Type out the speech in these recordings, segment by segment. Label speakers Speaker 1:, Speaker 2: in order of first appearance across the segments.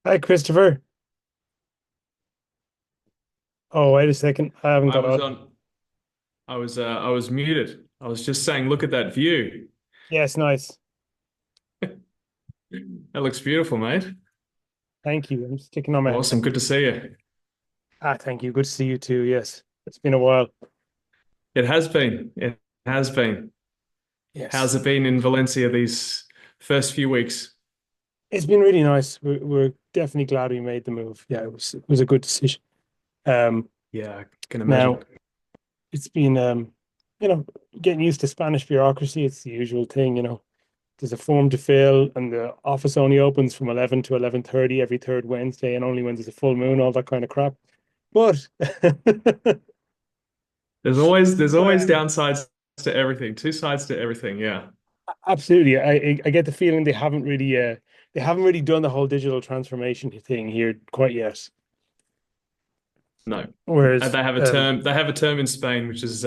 Speaker 1: Hi, Christopher. Oh, wait a second. I haven't
Speaker 2: I
Speaker 1: got
Speaker 2: was
Speaker 1: on.
Speaker 2: on. I was muted. I was just saying, look at that view.
Speaker 1: Yes, nice.
Speaker 2: That looks beautiful, mate.
Speaker 1: Thank you. I'm sticking on my
Speaker 2: Awesome. Good to see you.
Speaker 1: thank you. Good to see you too. Yes. It's been a while.
Speaker 2: It has been. It has been.
Speaker 1: Yes.
Speaker 2: How's it been in Valencia these first few weeks?
Speaker 1: It's been really nice. We're definitely glad we made the move. Yeah, it was a good decision. Um,
Speaker 2: Yeah, I can
Speaker 1: Now
Speaker 2: imagine.
Speaker 1: it's been you know, getting used to Spanish bureaucracy. It's the usual thing, There's a form to fill, and the office only opens from 11 to 11:30 every third Wednesday, and only when there's a full moon, all that kind of crap. But
Speaker 2: There's always
Speaker 1: well,
Speaker 2: downsides to everything. Two sides to everything. Yeah.
Speaker 1: absolutely. I get the feeling they haven't really done the whole digital transformation thing here quite yet.
Speaker 2: No.
Speaker 1: Whereas
Speaker 2: They have a term. They have a term in Spain which is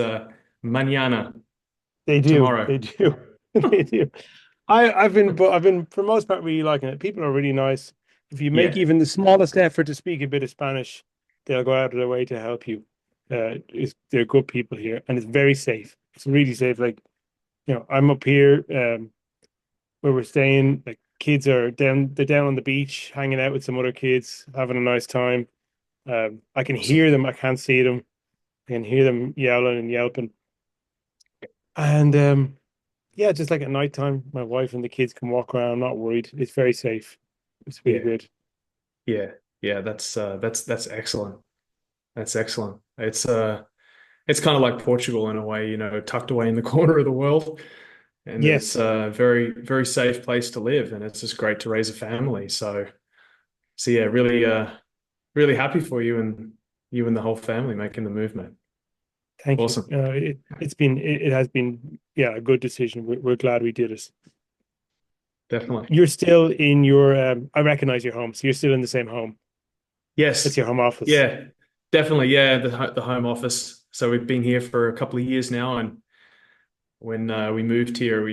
Speaker 2: mañana,
Speaker 1: they
Speaker 2: tomorrow.
Speaker 1: do, they do. I've been for the most part really liking it. People are really nice. If you make
Speaker 2: Yeah.
Speaker 1: even the smallest effort to speak a bit of Spanish, they'll go out of their way to help you. They're good people here, and it's very safe. It's really safe. Like, I'm up here. Where we're staying, like kids are down, they're down on the beach, hanging out with some other kids, having a nice time. I can hear
Speaker 2: Awesome.
Speaker 1: them, I can't see them. I can hear them yelling and yelping. And yeah, just like at nighttime, my wife and the kids can walk around. I'm not worried. It's very safe. It's really
Speaker 2: Yeah.
Speaker 1: good.
Speaker 2: Yeah. Yeah. That's excellent. That's excellent. It's kind of like Portugal in a way, tucked away in the corner of the world. And it's
Speaker 1: Yes,
Speaker 2: a very, very safe place to live. And it's just great to raise a family. So yeah, really, really happy for you and the whole family making the movement.
Speaker 1: thank you.
Speaker 2: Awesome.
Speaker 1: It has been, yeah, a good decision. We're glad we did it.
Speaker 2: Definitely.
Speaker 1: You're still in your, I recognize your home. So you're still in the same home. It's
Speaker 2: Yes.
Speaker 1: your home office.
Speaker 2: Yeah, definitely. Yeah. The home office. So we've been here for a couple of years now. And when we moved here,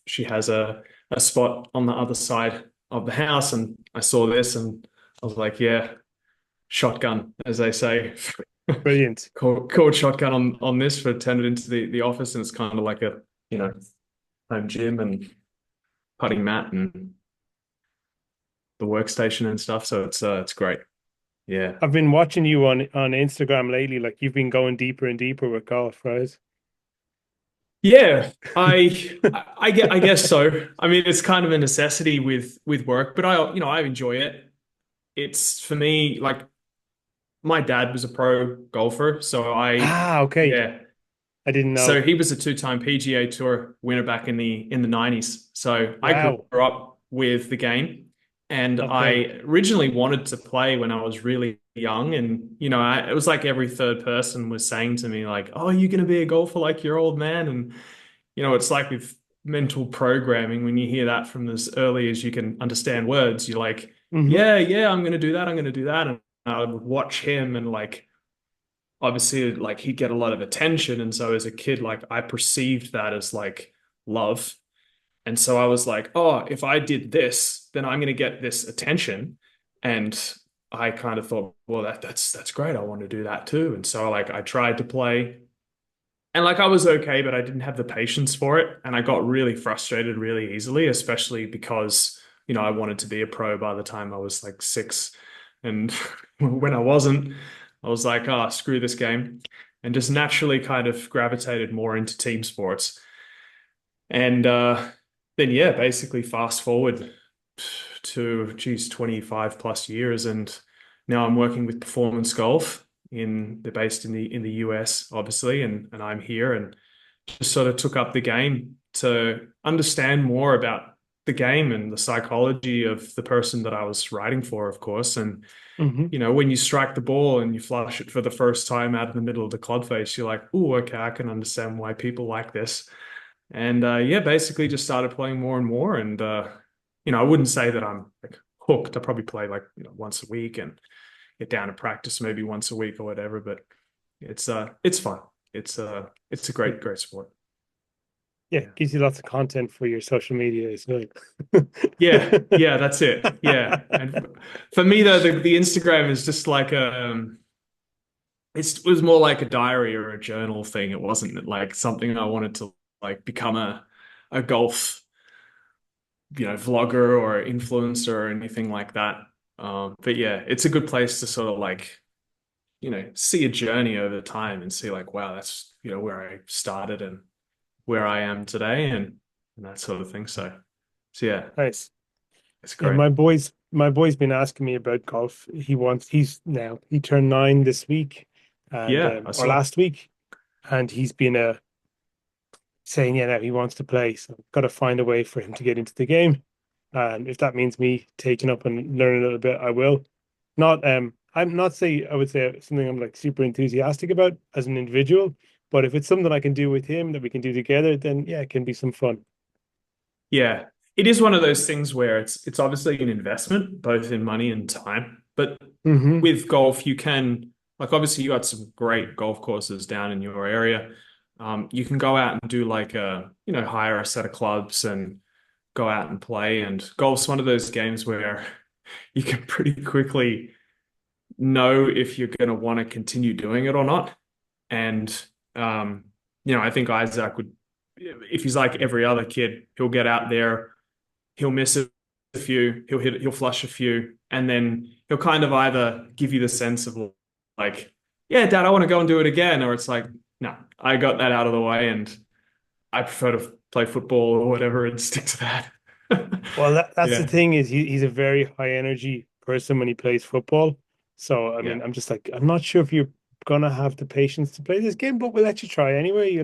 Speaker 2: she has a spot on the other side of the house. And I saw this and I was like, yeah, shotgun, as they say.
Speaker 1: Brilliant.
Speaker 2: Called shotgun on this for turn it into the office, and it's kind of like a you know home gym and putting mat and the workstation and stuff. So it's great. Yeah,
Speaker 1: I've been watching you on Instagram lately. Like you've been going deeper and deeper with golf, right?
Speaker 2: yeah. I guess so. I mean, it's kind of a necessity with work, but I enjoy it. It's for me like my dad was a pro golfer, so
Speaker 1: Ah, okay.
Speaker 2: yeah.
Speaker 1: I didn't
Speaker 2: So
Speaker 1: know.
Speaker 2: he was a two-time PGA Tour winner back in the 90s. So I grew
Speaker 1: Wow.
Speaker 2: up with the game, and
Speaker 1: Okay.
Speaker 2: I originally wanted to play when I was really young. And it was like every third person was saying to me like, "Oh, you're going to be a golfer like your old man." And it's like with mental programming when you hear that from as early as you can understand words, you're like,
Speaker 1: Hmm.
Speaker 2: "Yeah, yeah, I'm going to do that. I'm going to do that." And I would watch him and like obviously like he'd get a lot of attention, and so as a kid like I perceived that as like love. And so I was like, oh, if I did this then I'm going to get this attention. And I kind of thought, well, that's great, I want to do that too. And so like I tried to play, and like I was okay, but I didn't have the patience for it, and I got really frustrated really easily, especially because I wanted to be a pro by the time I was like 6. And when I wasn't, I was like, oh, screw this game, and just naturally kind of gravitated more into team sports. And then yeah, basically fast forward to geez 25 plus years, and now I'm working with performance golf. They're based in the US obviously, and I'm here, and just sort of took up the game to understand more about the game and the psychology of the person that I was writing for, of course. And
Speaker 1: Hmm.
Speaker 2: when you strike the ball and you flush it for the first time out of the middle of the club face, you're like, oh, okay, I can understand why people like this. And yeah, basically just started playing more and more. And I wouldn't say that I'm like hooked. I probably play like once a week and get down to practice maybe once a week or whatever. But it's fun. It's a great sport.
Speaker 1: Yeah,
Speaker 2: Yeah.
Speaker 1: gives you lots of content for your social media as well.
Speaker 2: Yeah, yeah, that's it. Yeah. And for me though, the Instagram is just like it was more like a diary or a journal thing. It wasn't like something I wanted to like become a golf, vlogger or influencer or anything like that. But yeah, it's a good place to sort of like, see a journey over time and see like, wow, that's, where I started and where I am today and that sort of thing. So yeah,
Speaker 1: Nice.
Speaker 2: it's
Speaker 1: Yeah,
Speaker 2: great.
Speaker 1: my boy's been asking me about golf. He turned 9 this week and
Speaker 2: Yeah, I
Speaker 1: or
Speaker 2: saw.
Speaker 1: last week, and he's been saying yeah now he wants to play. So I've got to find a way for him to get into the game. And if that means me taking up and learning a little bit, I will. Not I'm not say I would say something I'm like super enthusiastic about as an individual, but if it's something I can do with him that we can do together, then yeah, it can be some fun.
Speaker 2: Yeah, it is one of those things where it's obviously an investment, both in money and time. But
Speaker 1: Hmm.
Speaker 2: with golf, you can like obviously you got some great golf courses down in your area. You can go out and do like hire a set of clubs and go out and play. And golf's one of those games where you can pretty quickly know if you're going to want to continue doing it or not. And um, I think Isaac would, if he's like every other kid, he'll get out there, he'll miss a few, he'll flush a few, and then he'll kind of either give you the sense of like, yeah, Dad, I want to go and do it again, or it's like, no, I got that out of the way, and I prefer to play football or whatever and stick to that.
Speaker 1: Well, that's the
Speaker 2: Yeah,
Speaker 1: thing is he's a very high energy person when he plays football. So I
Speaker 2: yeah,
Speaker 1: mean, I'm just like I'm not sure if you're gonna have the patience to play this game, but we'll let you try anyway.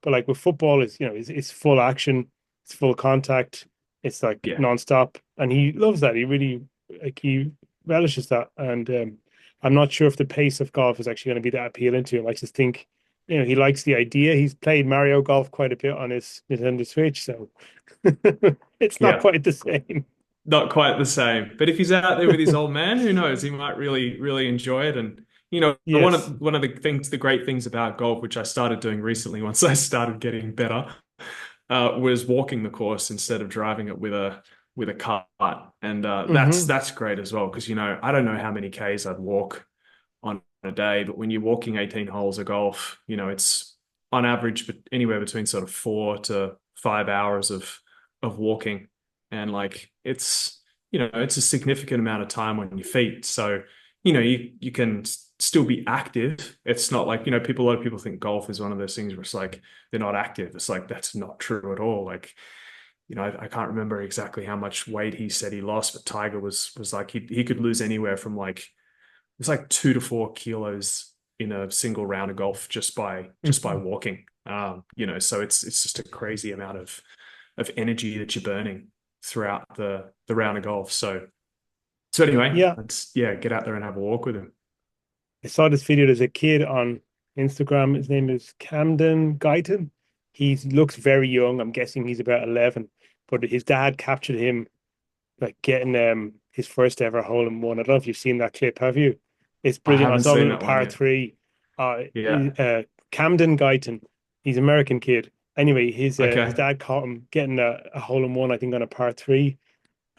Speaker 1: But like with football, it's full action, it's full contact, it's like
Speaker 2: yeah,
Speaker 1: nonstop, and he loves that. He relishes that, and I'm not sure if the pace of golf is actually going to be that appealing to him. I just think he likes the idea. He's played Mario Golf quite a bit on his Nintendo Switch, so. It's not
Speaker 2: yeah.
Speaker 1: quite the same.
Speaker 2: Not quite the same. But if he's out there with his old man, who knows? He might really, really enjoy it. And one
Speaker 1: Yes.
Speaker 2: of one of the great things about golf, which I started doing recently once I started getting better, was walking the course instead of driving it with a cart. And
Speaker 1: Hmm.
Speaker 2: that's great as well because I don't know how many Ks I'd walk on a day, but when you're walking 18 holes of golf, it's on average but anywhere between sort of 4 to 5 hours of walking, and like it's a significant amount of time on your feet. So you can still be active. It's not like a lot of people think golf is one of those things where it's like they're not active. It's like that's not true at all. Like I can't remember exactly how much weight he said he lost, but Tiger was like he could lose anywhere from like it's like 2 to 4 kilos in a single round of golf just by
Speaker 1: Hmm.
Speaker 2: walking. So it's just a crazy amount of energy that you're burning throughout the round of golf. So anyway,
Speaker 1: Yeah.
Speaker 2: let's get out there and have a walk with him.
Speaker 1: I saw this video. There's a kid on Instagram. His name is Camden Guyton. He looks very young. I'm guessing he's about 11, but his dad captured him like getting his first ever hole in one. I don't know if you've seen that clip, have you? It's
Speaker 2: I
Speaker 1: brilliant.
Speaker 2: haven't
Speaker 1: It's on
Speaker 2: seen
Speaker 1: a
Speaker 2: that one
Speaker 1: par
Speaker 2: yet.
Speaker 1: three.
Speaker 2: Yeah.
Speaker 1: Camden Guyton. He's an American kid. Anyway, his
Speaker 2: Okay.
Speaker 1: dad caught him getting a hole in one, I think, on a par three.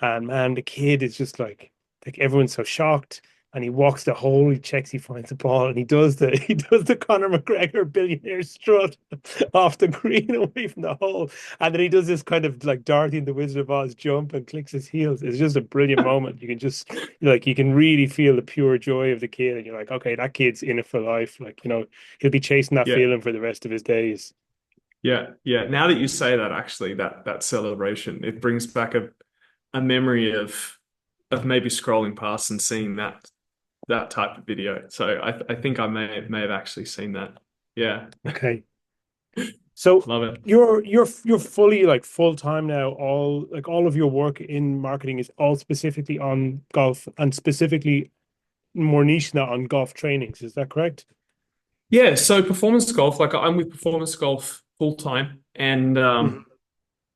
Speaker 1: And man, the kid is just like everyone's so shocked. And he walks the hole, he checks, he finds the ball, and he does the he does the Conor McGregor billionaire strut off the green away from the hole. And then he does this kind of like Dorothy and the Wizard of Oz jump and clicks his heels. It's just a brilliant moment. You can just like you can really feel the pure joy of the kid, and you're like, okay, that kid's in it for life. Like, he'll be chasing that
Speaker 2: Yeah.
Speaker 1: feeling for the rest of his days.
Speaker 2: Yeah. Yeah. Now that you say that, actually, that celebration, it brings back a memory of maybe scrolling past and seeing that type of video. So I think I may have actually seen that. Yeah.
Speaker 1: Okay. So
Speaker 2: Love it.
Speaker 1: you're fully like full time now. All of your work in marketing is all specifically on golf and specifically more niche now on golf trainings. Is that correct?
Speaker 2: Yeah, so performance golf, like I'm with performance golf full time, and
Speaker 1: Mhm.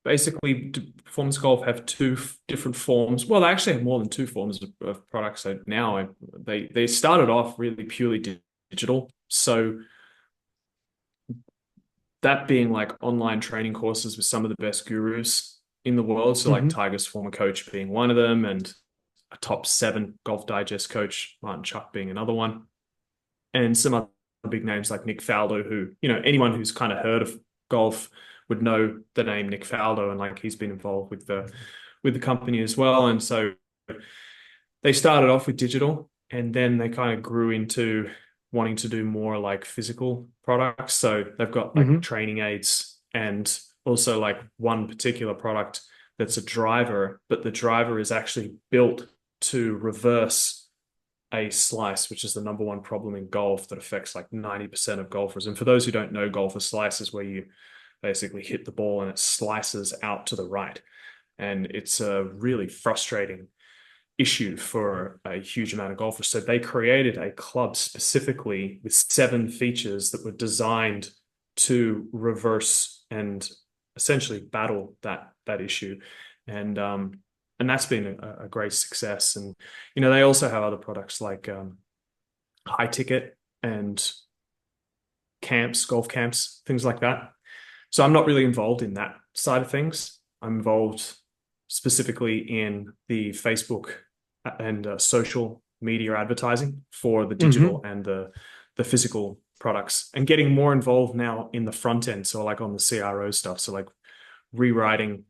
Speaker 2: basically performance golf have two different forms. Well, they actually have more than two forms of products. So now they started off really purely digital. So that being like online training courses with some of the best gurus in the world. So like
Speaker 1: Hmm.
Speaker 2: Tiger's former coach being one of them, and a top 7 Golf Digest coach, Martin Chuck, being another one, and some other big names like Nick Faldo, who, anyone who's kind of heard of golf would know the name Nick Faldo, and like he's been involved with the company as well. And so they started off with digital, and then they kind of grew into wanting to do more like physical products. So they've got like
Speaker 1: Hmm.
Speaker 2: training aids, and also like one particular product that's a driver, but the driver is actually built to reverse a slice, which is the number one problem in golf that affects like 90% of golfers. And for those who don't know, golf, a slice is where you basically hit the ball and it slices out to the right. And it's a really frustrating issue for a huge amount of golfers. So they created a club specifically with 7 features that were designed to reverse and essentially battle that issue. And that's been a great success. And they also have other products like high ticket and camps, golf camps, things like that. So I'm not really involved in that side of things. I'm involved specifically in the Facebook and social media advertising for the
Speaker 1: Hmm.
Speaker 2: digital and the physical products, and getting more involved now in the front end. So like on the CRO stuff. So like rewriting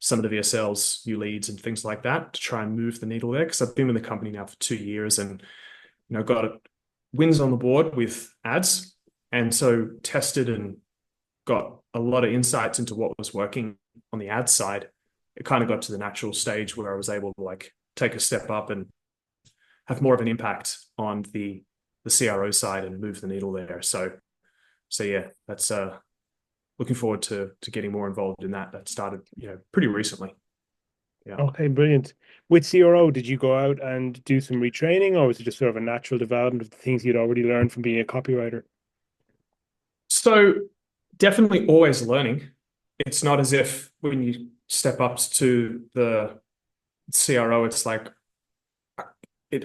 Speaker 2: some of the VSLs, new leads, and things like that to try and move the needle there. Because I've been with the company now for 2 years, and got wins on the board with ads, and so tested and got a lot of insights into what was working on the ad side. It kind of got to the natural stage where I was able to like take a step up and have more of an impact on the CRO side and move the needle there. So yeah, that's looking forward to getting more involved in that. That started pretty recently. Yeah.
Speaker 1: Okay, brilliant. With CRO, did you go out and do some retraining, or was it just sort of a natural development of the things you'd already learned from being a copywriter?
Speaker 2: So definitely always learning. It's not as if when you step up to the CRO, it's like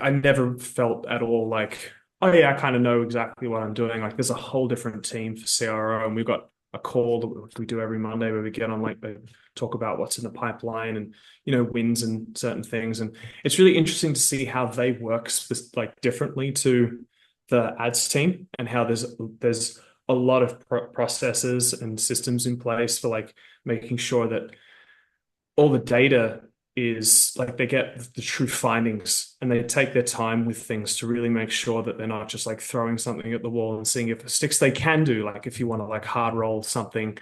Speaker 2: I never felt at all like, oh yeah, I kind of know exactly what I'm doing. Like there's a whole different team for CRO, and we've got a call that we do every Monday where we get on, like, they talk about what's in the pipeline and wins and certain things. And it's really interesting to see how they work like differently to the ads team, and how there's a lot of processes and systems in place for like making sure that all the data is like they get the true findings, and they take their time with things to really make sure that they're not just like throwing something at the wall and seeing if it sticks. They can do, like, if you want to like hard roll something,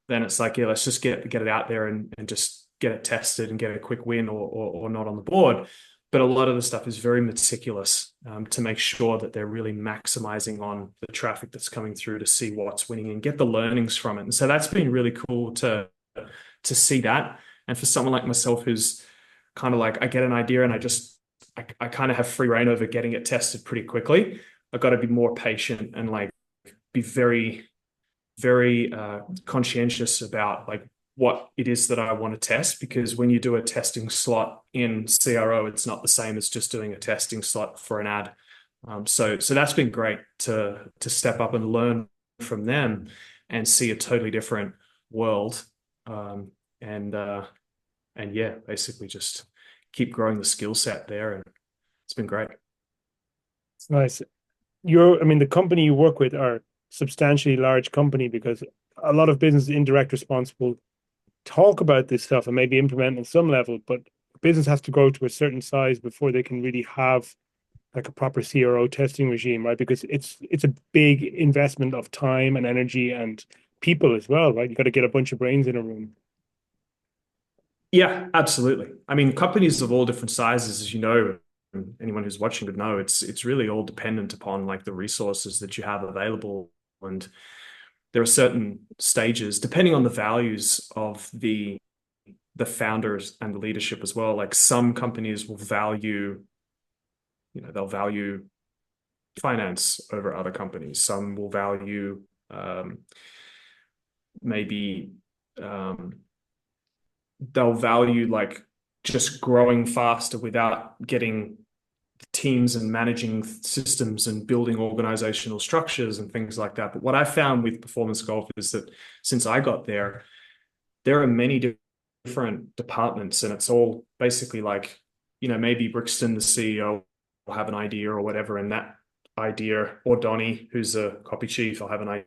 Speaker 2: then it's like, yeah, let's just get it out there and just get it tested and get a quick win, or not on the board. But a lot of the stuff is very meticulous, to make sure that they're really maximizing on the traffic that's coming through to see what's winning and get the learnings from it. And so that's been really cool to see that. And for someone like myself, who's kind of like, I get an idea and I kind of have free reign over getting it tested pretty quickly. I've got to be more patient and like be very, very conscientious about like what it is that I want to test. Because when you do a testing slot in CRO, it's not the same as just doing a testing slot for an ad. So that's been great to step up and learn from them and see a totally different world. Um, and yeah, basically just keep growing the skill set there, and it's been great.
Speaker 1: It's nice. I mean, the company you work with are substantially large company, because a lot of business indirect responsible talk about this stuff and maybe implement on some level, but business has to grow to a certain size before they can really have like a proper CRO testing regime, right? Because it's a big investment of time and energy and people as well, right? You got to get a bunch of brains in a room.
Speaker 2: Yeah, absolutely. I mean, companies of all different sizes, as you know, and anyone who's watching would know, it's really all dependent upon like the resources that you have available. And there are certain stages, depending on the values of the founders and the leadership as well. Like some companies will value, they'll value finance over other companies. Some will value maybe um, they'll value like just growing faster without getting teams and managing systems and building organizational structures and things like that. But what I found with performance golf is that since I got there are many different departments, and it's all basically like, maybe Brixton, the CEO, will have an idea or whatever, and that idea, or Donnie, who's a copy chief, will have an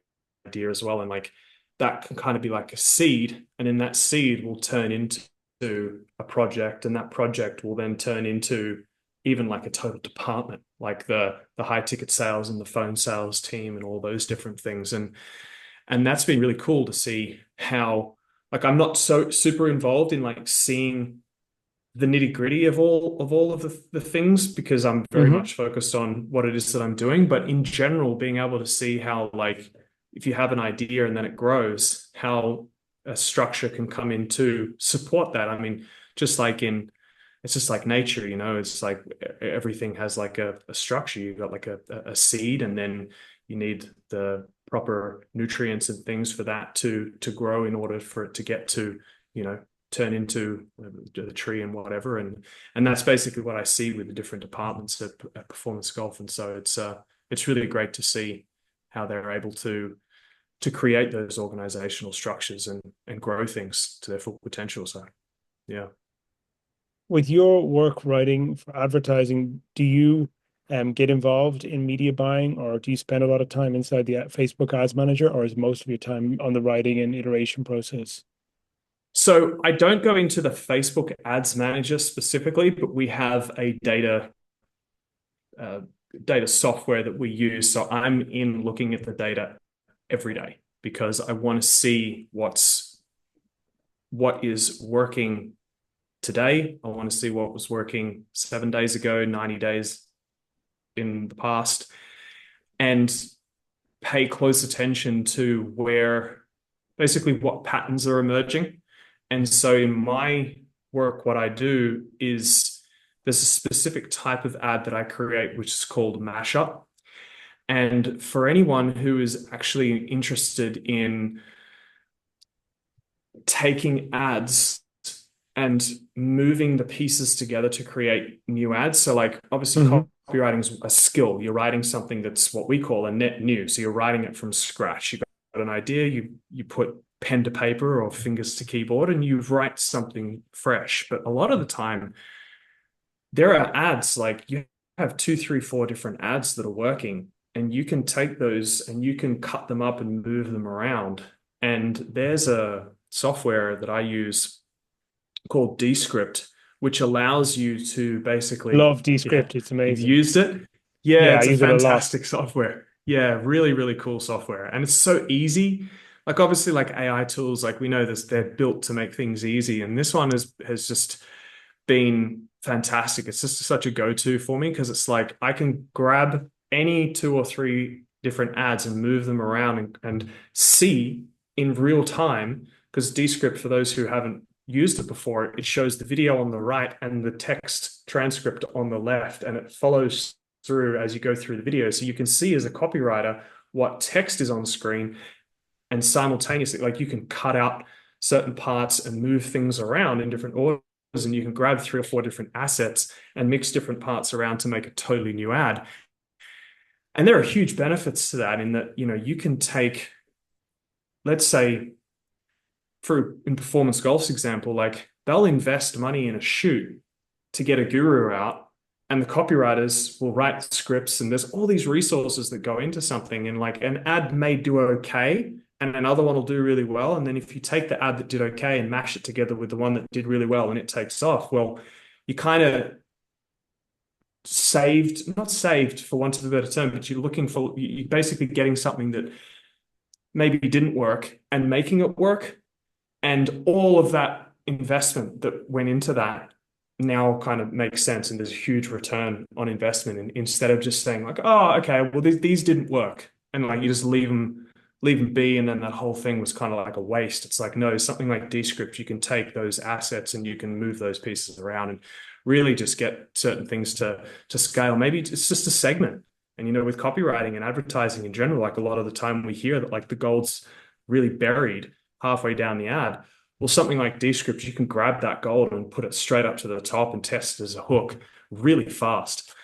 Speaker 2: idea as well. And like that can kind of be like a seed, and then that seed will turn into a project, and that project will then turn into even like a total department, like the high ticket sales and the phone sales team and all those different things. And that's been really cool to see how, like, I'm not so super involved in like seeing the nitty gritty of all of the things, because I'm very
Speaker 1: Hmm.
Speaker 2: much focused on what it is that I'm doing. But in general, being able to see how, like, if you have an idea and then it grows, how a structure can come in to support that. I mean, just like in it's just like nature, it's like everything has like a structure. You've got like a seed, and then you need the proper nutrients and things for that to grow in order for it to get to, you know, turn into the tree and whatever. And that's basically what I see with the different departments at performance golf. And so it's really great to see how they're able to create those organizational structures and grow things to their full potential. So yeah.
Speaker 1: With your work writing for advertising, do you get involved in media buying, or do you spend a lot of time inside the Facebook Ads Manager, or is most of your time on the writing and iteration process?
Speaker 2: So I don't go into the Facebook Ads Manager specifically, but we have a uh, data software that we use. So I'm in looking at the data every day because I want to see what is working today. I want to see what was working 7 days ago, 90 days in the past, and pay close attention to where basically what patterns are emerging. And so in my work, what I do is there's a specific type of ad that I create, which is called mashup. And for anyone who is actually interested in taking ads and moving the pieces together to create new ads. So like obviously
Speaker 1: Hmm.
Speaker 2: copywriting is a skill. You're writing something that's what we call a net new. So you're writing it from scratch. You got an idea, you put pen to paper or fingers to keyboard and you write something fresh. But a lot of the time there are ads, like you have two, three, four different ads that are working, and you can take those and you can cut them up and move them around. And there's a software that I use called Descript, which allows you to basically,
Speaker 1: Love
Speaker 2: yeah,
Speaker 1: Descript. It's
Speaker 2: you've
Speaker 1: amazing.
Speaker 2: used it. Yeah,
Speaker 1: Yeah, I
Speaker 2: it's a
Speaker 1: use it a lot.
Speaker 2: fantastic software. Yeah, really, really cool software. And it's so easy. Like obviously, like AI tools, like we know this, they're built to make things easy. And this one has just been fantastic. It's just such a go-to for me because it's like I can grab any two or three different ads and move them around and see in real time. Because Descript, for those who haven't used it before, it shows the video on the right and the text transcript on the left, and it follows through as you go through the video. So you can see as a copywriter what text is on screen, and simultaneously, like you can cut out certain parts and move things around in different orders, and you can grab three or four different assets and mix different parts around to make a totally new ad. And there are huge benefits to that in that, you can take, let's say, for in performance golf's example, like they'll invest money in a shoot to get a guru out, and the copywriters will write scripts, and there's all these resources that go into something, and like an ad may do okay and another one will do really well. And then if you take the ad that did okay and mash it together with the one that did really well and it takes off, well, you kind of saved, not saved for want of a better term, but you're basically getting something that maybe didn't work and making it work. And all of that investment that went into that now kind of makes sense. And there's a huge return on investment. And instead of just saying like, oh, okay, well, these didn't work. And like you just leave them be. And then that whole thing was kind of like a waste. It's like, no, something like Descript, you can take those assets and you can move those pieces around and really just get certain things to scale. Maybe it's just a segment. And with copywriting and advertising in general, like a lot of the time we hear that like the gold's really buried halfway down the ad. Well, something like Descript, you can grab that gold and put it straight up to the top and test it as a hook really fast.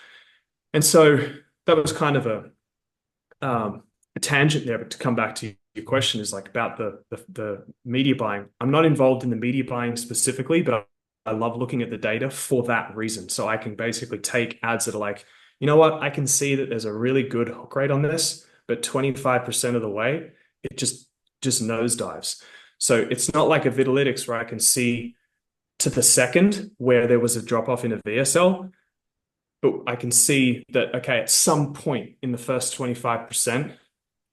Speaker 2: And so that was kind of a tangent there, but to come back to your question is like about the media buying. I'm not involved in the media buying specifically, but I love looking at the data for that reason. So I can basically take ads that are like, you know what, I can see that there's a really good hook rate on this, but 25% of the way it just nosedives. So it's not like a Vitalytics where I can see to the second where there was a drop off in a VSL, but I can see that, okay, at some point in the first 25%,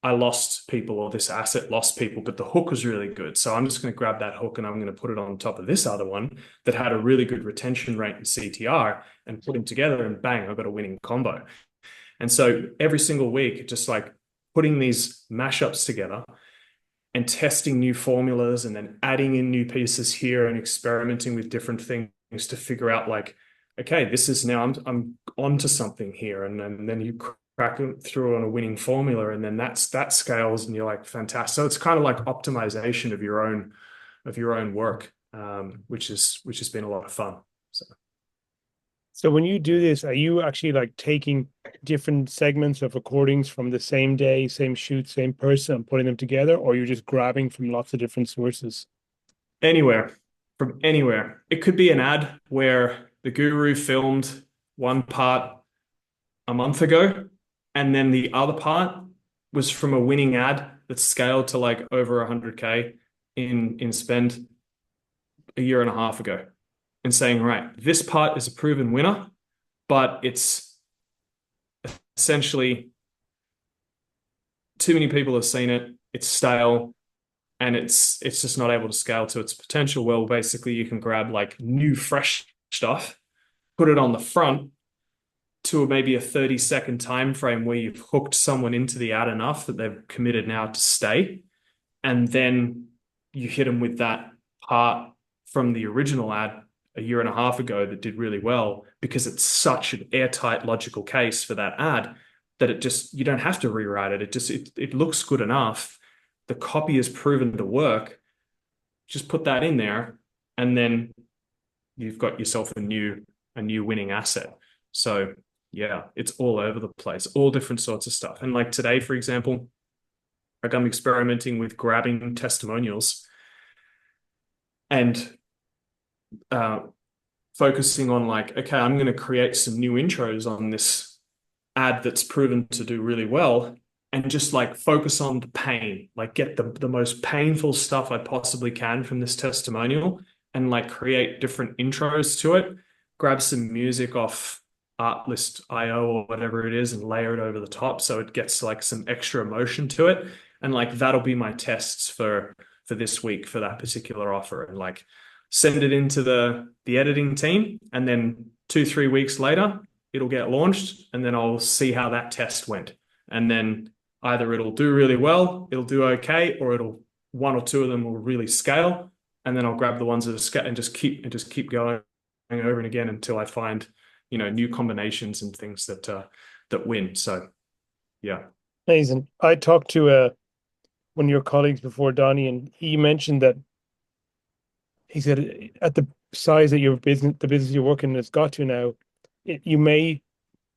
Speaker 2: I lost people or this asset lost people, but the hook was really good. So I'm just going to grab that hook and I'm going to put it on top of this other one that had a really good retention rate in CTR and put them together and bang, I've got a winning combo. And so every single week, just like putting these mashups together and testing new formulas and then adding in new pieces here and experimenting with different things to figure out like, okay, this is now I'm onto something here. And then you crack it through on a winning formula and then that scales and you're like, fantastic. So it's kind of like optimization of your own work, which has been a lot of fun. So
Speaker 1: So when you do this, are you actually like taking different segments of recordings from the same day, same shoot, same person, and putting them together, or you're just grabbing from lots of different sources?
Speaker 2: anywhere, from anywhere. It could be an ad where the guru filmed one part a month ago, and then the other part was from a winning ad that scaled to like over 100K in spend a year and a half ago, and saying, right, this part is a proven winner, but it's essentially too many people have seen it, it's stale, and it's just not able to scale to its potential. Well, basically you can grab like new fresh stuff, put it on the front to maybe a 30-second time frame where you've hooked someone into the ad enough that they've committed now to stay, and then you hit them with that part from the original ad a year and a half ago that did really well because it's such an airtight logical case for that ad that it just you don't have to rewrite it. It looks good enough. The copy is proven to work. Just put that in there, and then you've got yourself a new winning asset. So yeah, it's all over the place, all different sorts of stuff. And like today, for example, like I'm experimenting with grabbing testimonials and uh, focusing on like, okay, I'm going to create some new intros on this ad that's proven to do really well and just like focus on the pain, like get the most painful stuff I possibly can from this testimonial and like create different intros to it, grab some music off Artlist.io or whatever it is and layer it over the top so it gets like some extra emotion to it. And like that'll be my tests for this week for that particular offer. And like send it into the editing team, and then 2-3 weeks later, it'll get launched, and then I'll see how that test went. And then either it'll do really well, it'll do okay, or it'll one or two of them will really scale, and then I'll grab the ones that are scale and just keep going over and again until I find new combinations and things that win. So yeah.
Speaker 1: Amazing. I talked to one of your colleagues before, Donnie, and he mentioned that he said at the size that your business, the business you're working has got to now, you may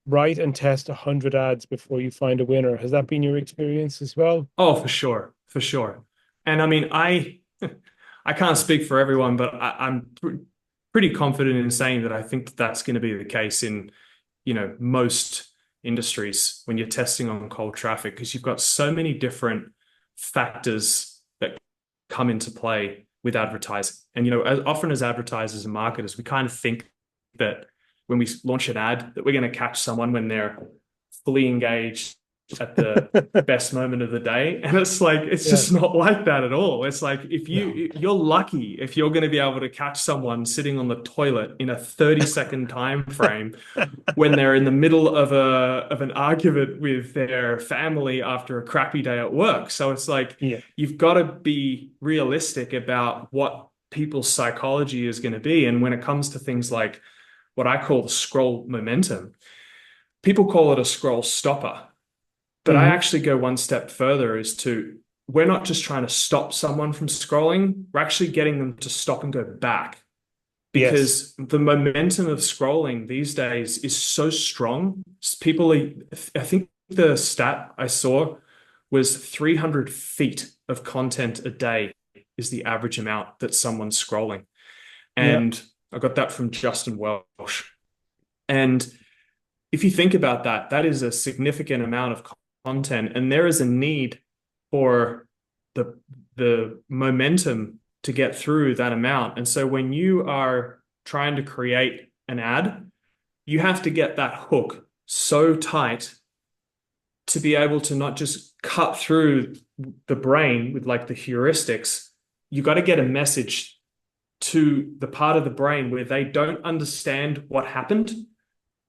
Speaker 1: write and test 100 ads before you find a winner. Has that been your experience as well?
Speaker 2: Oh, for sure, for sure. And I mean, I can't speak for everyone, but I'm pretty confident in saying that I think that that's going to be the case in, most industries when you're testing on cold traffic, because you've got so many different factors that come into play with advertising. And, as often as advertisers and marketers, we kind of think that when we launch an ad that we're going to catch someone when they're fully engaged at the best moment of the day, and it's like it's
Speaker 1: Yeah.
Speaker 2: just not like that at all. It's like if
Speaker 1: No.
Speaker 2: you're lucky if you're going to be able to catch someone sitting on the toilet in a 30-second time frame when they're in the middle of an argument with their family after a crappy day at work. So it's like
Speaker 1: Yeah.
Speaker 2: you've got to be realistic about what people's psychology is going to be. And when it comes to things like what I call the scroll momentum, people call it a scroll stopper. But I
Speaker 1: Hmm.
Speaker 2: actually go one step further is to, we're not just trying to stop someone from scrolling, we're actually getting them to stop and go back.
Speaker 1: Yes.
Speaker 2: because the momentum of scrolling these days is so strong. People are, I think the stat I saw was 300 feet of content a day is the average amount that someone's scrolling.
Speaker 1: Yeah.
Speaker 2: And I got that from Justin Welsh. And if you think about that, that is a significant amount of content, and there is a need for the the momentum to get through that amount. And so when you are trying to create an ad, you have to get that hook so tight to be able to not just cut through the brain with like the heuristics. You got to get a message to the part of the brain where they don't understand what happened,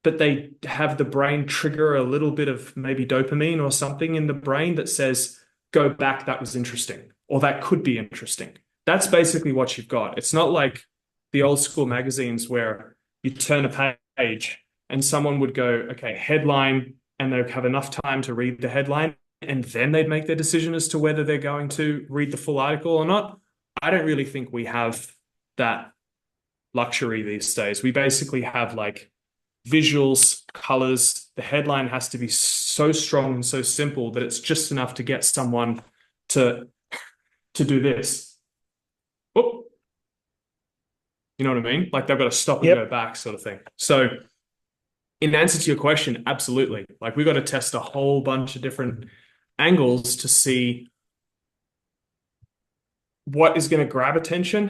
Speaker 2: but they have the brain trigger a little bit of maybe dopamine or something in the brain that says, go back, that was interesting, or that could be interesting. That's basically what you've got. It's not like the old school magazines where you turn a page and someone would go, okay, headline, and they'd have enough time to read the headline, and then they'd make their decision as to whether they're going to read the full article or not. I don't really think we have that luxury these days. We basically have like visuals, colors. The headline has to be so strong and so simple that it's just enough to get someone to do this. Oh, you know what I mean? Like they've got to stop and go
Speaker 1: Yep.
Speaker 2: back, sort of thing. So, in answer to your question, absolutely. Like we got to test a whole bunch of different angles to see what is going to grab attention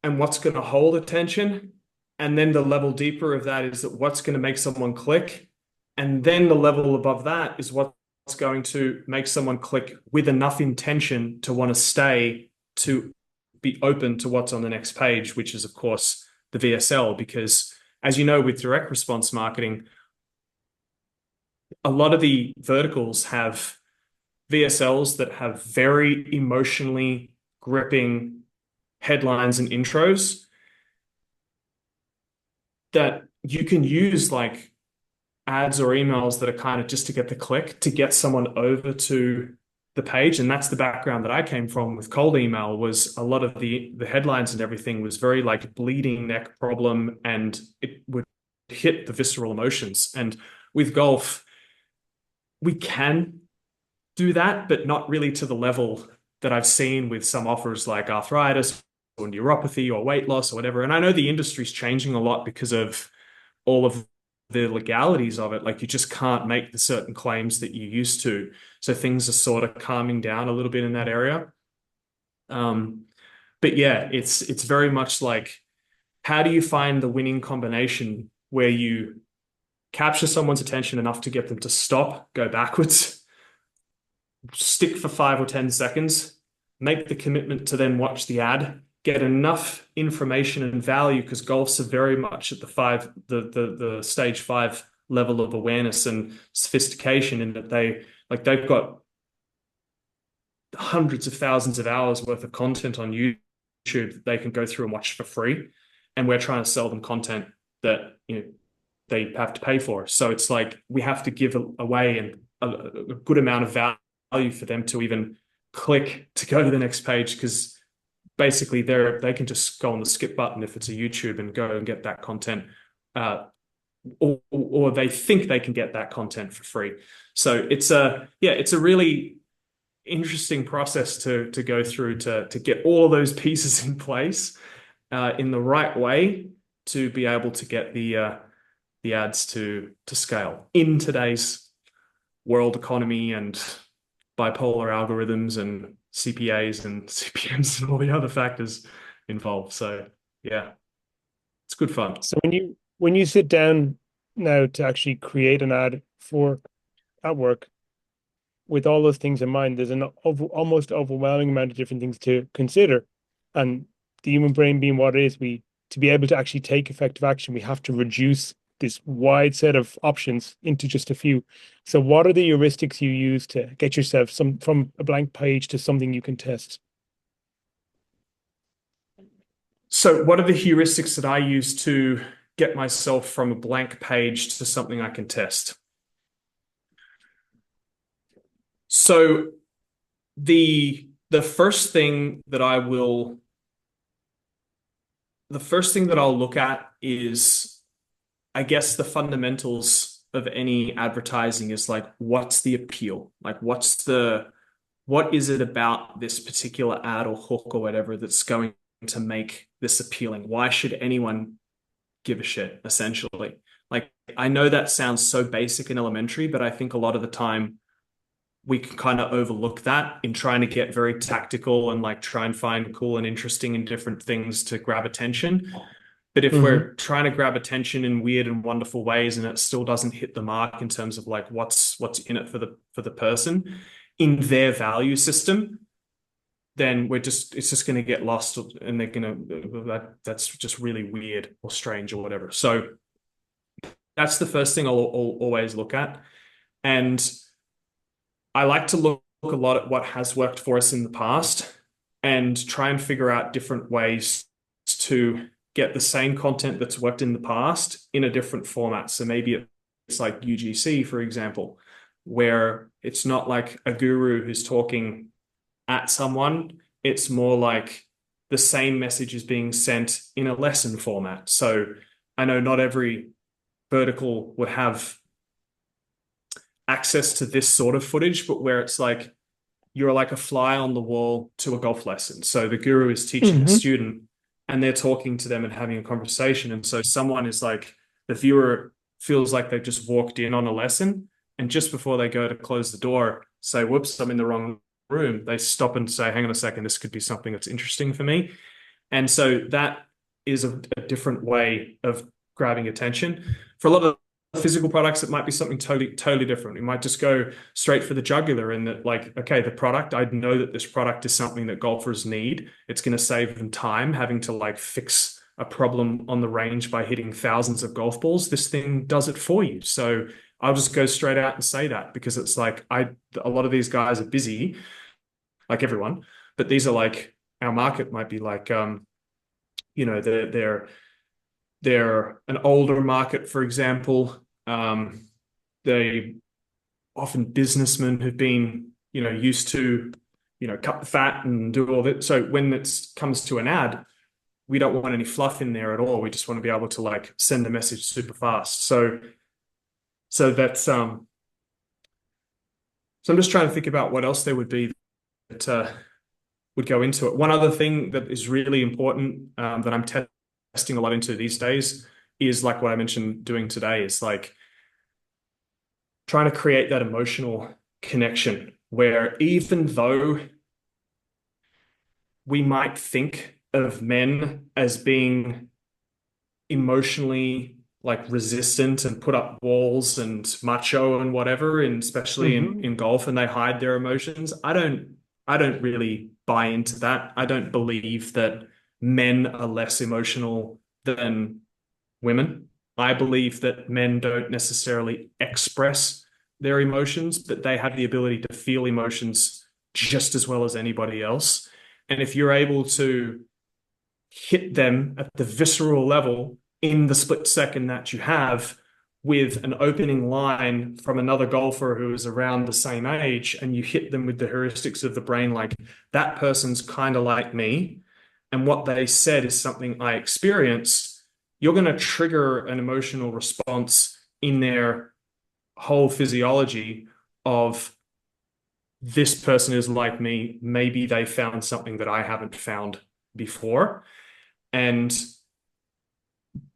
Speaker 2: and what's going to hold attention. And then the level deeper of that is that what's going to make someone click. And then the level above that is what's going to make someone click with enough intention to want to stay, to be open to what's on the next page, which is, of course, the VSL. Because as you know, with direct response marketing, a lot of the verticals have VSLs that have very emotionally gripping headlines and intros that you can use like ads or emails that are kind of just to get the click to get someone over to the page. And that's the background that I came from with cold email. Was a lot of the headlines and everything was very like bleeding neck problem, and it would hit the visceral emotions. And with golf, we can do that, but not really to the level that I've seen with some offers like arthritis or neuropathy or weight loss or whatever. And I know the industry's changing a lot because of all of the legalities of it. Like you just can't make the certain claims that you used to. So things are sort of calming down a little bit in that area. Um, but yeah, it's very much like, how do you find the winning combination where you capture someone's attention enough to get them to stop, go backwards, stick for 5 or 10 seconds, make the commitment to then watch the ad, get enough information and value, because golf's are very much at the stage 5 level of awareness and sophistication, in that they've got hundreds of thousands of hours worth of content on YouTube that they can go through and watch for free. And we're trying to sell them content that they have to pay for. So it's like we have to give away a good amount of value for them to even click to go to the next page, because basically they can just go on the skip button if it's a YouTube and go and get that content, or they think they can get that content for free. So it's a really interesting process to go through to get all of those pieces in place in the right way to be able to get the ads to scale in today's world economy and bipolar algorithms and CPAs and CPMs and all the other factors involved. So yeah, it's good fun.
Speaker 1: So when you sit down now to actually create an ad for at work with all those things in mind, there's an almost overwhelming amount of different things to consider. And the human brain being what it is, we to be able to actually take effective action, we have to reduce this wide set of options into just a few. So what are the heuristics you use to get yourself some from a blank page to something you can test?
Speaker 2: So what are the heuristics that I use to get myself from a blank page to something I can test? So the first thing that I will the first thing that I'll look at is, I guess, the fundamentals of any advertising is like, what's the appeal? Like, what is it about this particular ad or hook or whatever that's going to make this appealing? Why should anyone give a shit, essentially? Like, I know that sounds so basic and elementary, but I think a lot of the time we can kind of overlook that in trying to get very tactical and like try and find cool and interesting and different things to grab attention. But if
Speaker 1: Hmm.
Speaker 2: we're trying to grab attention in weird and wonderful ways and it still doesn't hit the mark in terms of like what's in it for the person in their value system, then it's just going to get lost and they're going to that's just really weird or strange or whatever. So that's the first thing I'll always look at. And I like to look a lot at what has worked for us in the past and try and figure out different ways to get the same content that's worked in the past in a different format. So maybe it's like UGC, for example, where it's not like a guru who's talking at someone. It's more like the same message is being sent in a lesson format. So I know not every vertical would have access to this sort of footage, but where it's like you're like a fly on the wall to a golf lesson. So the guru is teaching a
Speaker 1: Hmm.
Speaker 2: student and they're talking to them and having a conversation. And so someone is like, the viewer feels like they've just walked in on a lesson. And just before they go to close the door, say, whoops, I'm in the wrong room. They stop and say, hang on a second, this could be something that's interesting for me. And so that is a different way of grabbing attention. For a lot of physical products, it might be something totally different. We might just go straight for the jugular in that, like, okay, the product, I know that this product is something that golfers need. It's going to save them time having to like fix a problem on the range by hitting thousands of golf balls. This thing does it for you. So I'll just go straight out and say that because it's like a lot of these guys are busy, like everyone, but these are like our market might be like they're an older market, for example. They often businessmen who've been, used to, cut the fat and do all that. So when it comes to an ad, we don't want any fluff in there at all. We just want to be able to like send the message super fast. So that's so I'm just trying to think about what else there would be that would go into it. One other thing that is really important that I'm testing a lot into these days is like what I mentioned doing today is like trying to create that emotional connection where even though we might think of men as being emotionally like resistant and put up walls and macho and whatever, and especially
Speaker 1: Hmm.
Speaker 2: in golf, and they hide their emotions. I don't really buy into that. I don't believe that men are less emotional than women. I believe that men don't necessarily express their emotions, but they have the ability to feel emotions just as well as anybody else. And if you're able to hit them at the visceral level in the split second that you have with an opening line from another golfer who is around the same age, and you hit them with the heuristics of the brain, like that person's kind of like me, and what they said is something I experienced, you're going to trigger an emotional response in their whole physiology of this person is like me. Maybe they found something that I haven't found before. And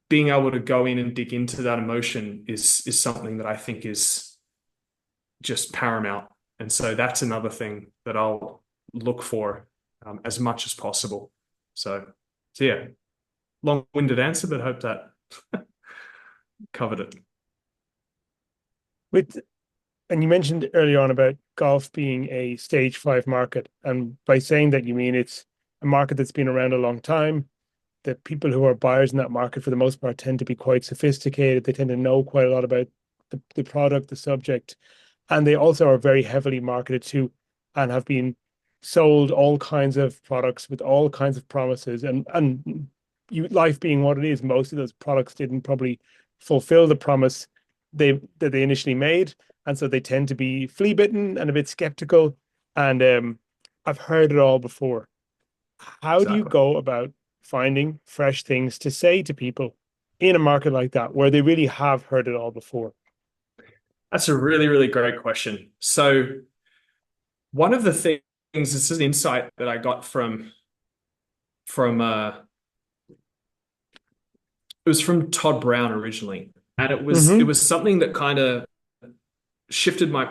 Speaker 2: being able to go in and dig into that emotion is something that I think is just paramount. And so that's another thing that I'll look for as much as possible. So, so yeah, long-winded answer, but hope that covered it.
Speaker 1: With And you mentioned earlier on about golf being a stage five market, and by saying that you mean it's a market that's been around a long time. The people who are buyers in that market, for the most part, tend to be quite sophisticated. They tend to know quite a lot about the product, the subject, and they also are very heavily marketed to and have been sold all kinds of products with all kinds of promises. And life being what it is, most of those products didn't probably fulfill the promise they initially made, and so they tend to be flea bitten and a bit skeptical. And I've heard it all before. How do you
Speaker 2: Exactly.
Speaker 1: go about finding fresh things to say to people in a market like that where they really have heard it all before?
Speaker 2: That's a really, really great question. So one of the things, this is an insight that I got from it was from Todd Brown originally. And it
Speaker 1: Hmm.
Speaker 2: was something that kind of shifted my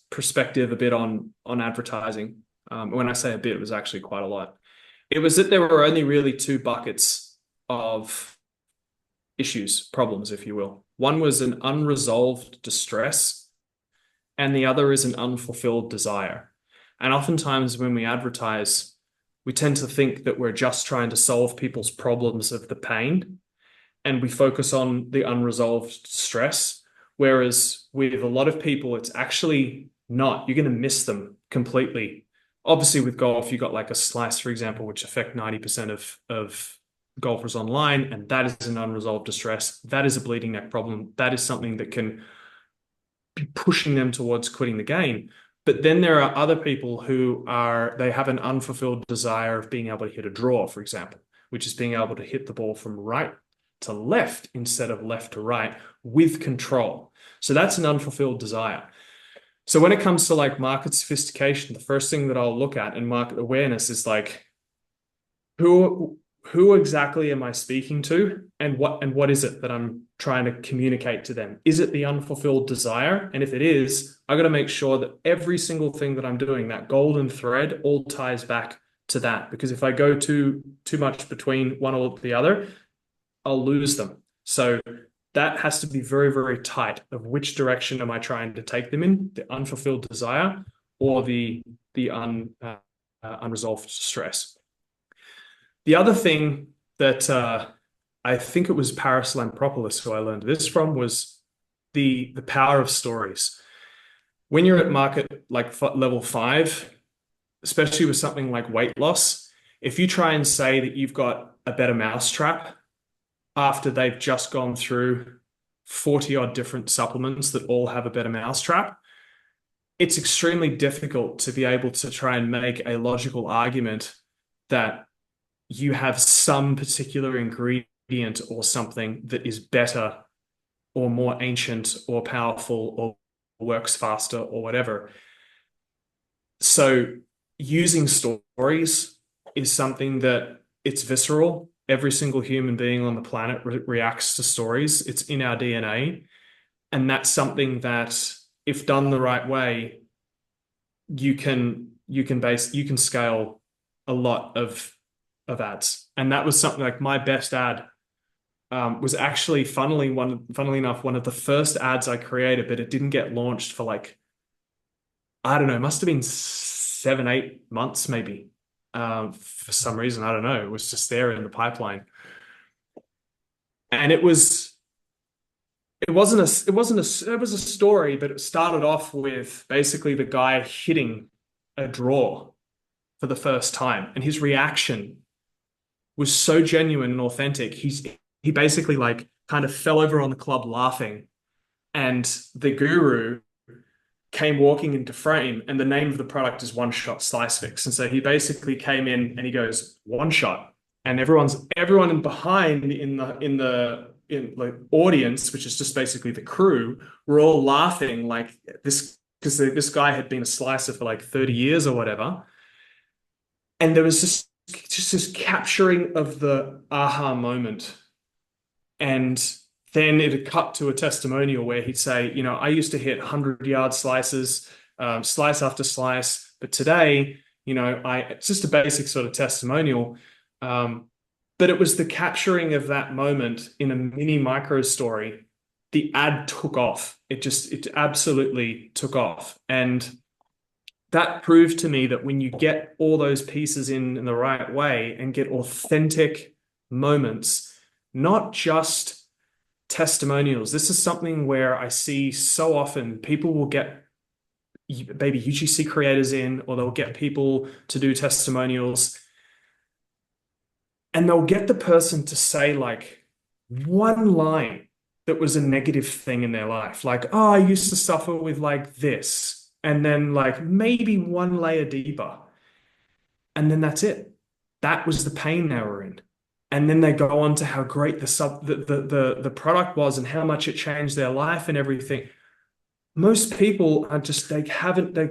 Speaker 2: perspective a bit on advertising. When I say a bit, it was actually quite a lot. It was that there were only really two buckets of issues, problems, if you will. One was an unresolved distress, and the other is an unfulfilled desire. And oftentimes, when we advertise, we tend to think that we're just trying to solve people's problems of the pain, and we focus on the unresolved stress. Whereas with a lot of people, it's actually not. You're going to miss them completely. Obviously, with golf, you got like a slice, for example, which affect 90% of golfers online, and that is an unresolved distress. That is a bleeding neck problem. That is something that can be pushing them towards quitting the game. But then there are other people who are, they have an unfulfilled desire of being able to hit a draw, for example, which is being able to hit the ball from right to left instead of left to right with control. So that's an unfulfilled desire. So when it comes to like market sophistication, the first thing that I'll look at in market awareness is like who who exactly am I speaking to, and what is it that I'm trying to communicate to them? Is it the unfulfilled desire? And if it is, I got to make sure that every single thing that I'm doing, that golden thread, all ties back to that. Because if I go too much between one or the other, I'll lose them. So that has to be very, very tight of which direction am I trying to take them in, the unfulfilled desire or the unresolved stress. The other thing that I think it was Paris Lampropoulos who I learned this from was the power of stories. When you're at market like level five, especially with something like weight loss, if you try and say that you've got a better mousetrap after they've just gone through 40 odd different supplements that all have a better mousetrap, it's extremely difficult to be able to try and make a logical argument that you have some particular ingredient or something that is better or more ancient or powerful or works faster or whatever. So using stories is something that it's visceral. Every single human being on the planet reacts to stories. It's in our DNA. And that's something that, if done the right way, you can scale a lot of ads. And that was something like my best ad was actually funnily enough, one of the first ads I created, but it didn't get launched for like, I don't know, it must have been 7, 8 months maybe. For some reason, I don't know. It was just there in the pipeline. And it was a story, but it started off with basically the guy hitting a draw for the first time. And his reaction was so genuine and authentic. He basically like kind of fell over on the club laughing. And the guru came walking into frame, and the name of the product is One Shot Slice Fix. And so he basically came in and he goes, one shot. And everyone behind in like audience, which is just basically the crew, were all laughing like this because this guy had been a slicer for like 30 years or whatever. And there was just this capturing of the aha moment. And then it had cut to a testimonial where he'd say, you know, I used to hit 100-yard slices, slice after slice, but today, you know, it's just a basic sort of testimonial. But it was the capturing of that moment in a mini micro story. The ad took off. It absolutely took off. And that proved to me that when you get all those pieces in the right way and get authentic moments, not just testimonials. This is something where I see so often people will get maybe UGC creators in, or they'll get people to do testimonials, and they'll get the person to say like one line that was a negative thing in their life. Like, oh, I used to suffer with like this. And then like maybe one layer deeper. And then that's it. That was the pain they were in. and then they go on to how great the product was and how much it changed their life and everything. Most people are just they're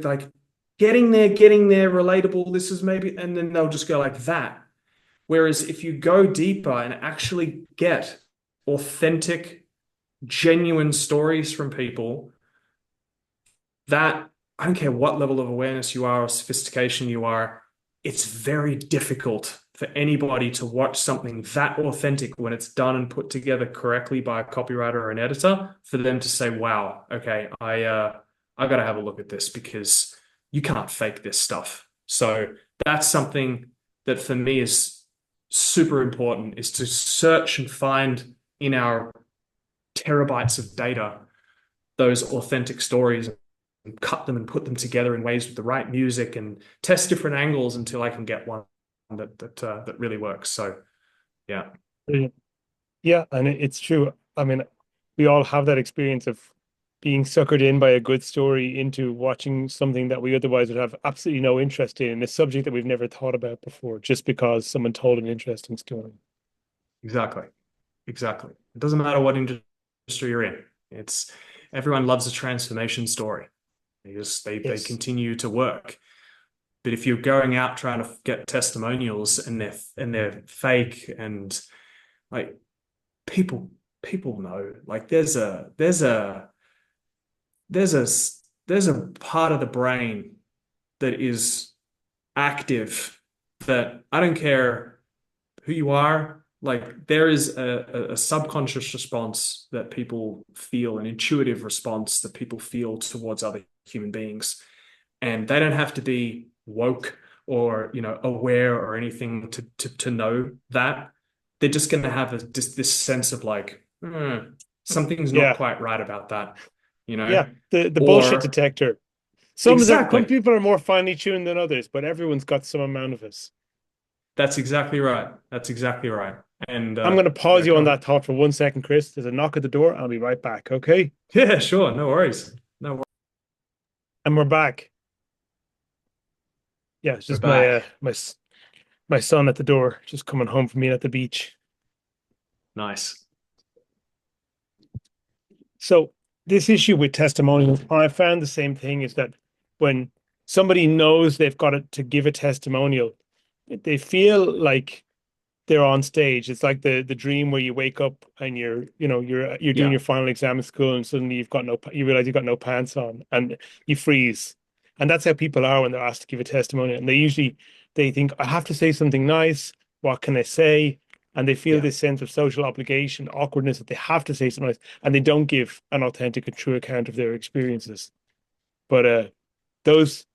Speaker 2: like getting there, relatable. This is maybe, and then they'll just go like that. Whereas if you go deeper and actually get authentic, genuine stories from people, that I don't care what level of awareness you are or sophistication you are, it's very difficult for anybody to watch something that authentic when it's done and put together correctly by a copywriter or an editor for them to say, wow, okay, I gotta have a look at this because you can't fake this stuff. So that's something that for me is super important is to search and find in our terabytes of data those authentic stories and cut them and put them together in ways with the right music and test different angles until I can get one that really works. So yeah,
Speaker 1: Brilliant. Yeah, and it's true. I mean, we all have that experience of being suckered in by a good story into watching something that we otherwise would have absolutely no interest in, a subject that we've never thought about before, just because someone told an interesting story.
Speaker 2: exactly, exactly. It doesn't matter what industry you're in. It's everyone loves a transformation story. They
Speaker 1: Yes.
Speaker 2: continue to work. But if you're going out trying to get testimonials and they're fake and like people people know like there's a there's a part of the brain that is active that I don't care who you are. Like there is a subconscious response that people feel, an intuitive response that people feel towards other human beings, and they don't have to be woke or aware or anything to know that. They're just going to have this sense of like something's not
Speaker 1: Yeah.
Speaker 2: quite right about that, you know,
Speaker 1: Yeah. The bullshit
Speaker 2: or
Speaker 1: detector. Some
Speaker 2: exactly.
Speaker 1: people are more finely tuned than others, but everyone's got some amount of us.
Speaker 2: That's exactly right. That's exactly right. And
Speaker 1: I'm going to pause
Speaker 2: yeah,
Speaker 1: you
Speaker 2: go
Speaker 1: on
Speaker 2: on.
Speaker 1: that thought for 1 second, Chris. There's a knock at the door. I'll be right back. Okay.
Speaker 2: Yeah, sure. No worries. No worries.
Speaker 1: And we're back. Yeah, it's
Speaker 2: We're
Speaker 1: just
Speaker 2: back.
Speaker 1: my son at the door, just coming home from being at the beach.
Speaker 2: Nice.
Speaker 1: So this issue with testimonials, I found the same thing is that when somebody knows they've got to give a testimonial, they feel like they're on stage. It's like the dream where you wake up and you're doing
Speaker 2: Yeah.
Speaker 1: your final exam in school and suddenly you realize you've got no pants on and you freeze. And that's how people are when they're asked to give a testimonial. And they think, I have to say something nice. What can I say? And they feel
Speaker 2: Yeah.
Speaker 1: this sense of social obligation, awkwardness that they have to say something nice, and they don't give an authentic and true account of their experiences. But those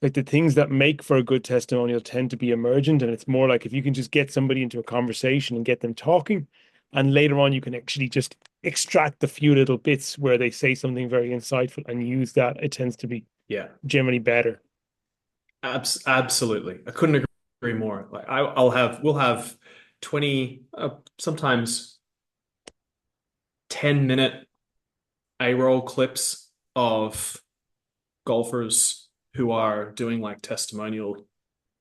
Speaker 1: like the things that make for a good testimonial tend to be emergent, and it's more like if you can just get somebody into a conversation and get them talking, and later on you can actually just extract the few little bits where they say something very insightful and use that, it tends to be
Speaker 2: Yeah.
Speaker 1: generally better.
Speaker 2: Absolutely. I couldn't agree more. Like we'll have 20, sometimes 10-minute A-roll clips of golfers who are doing like testimonial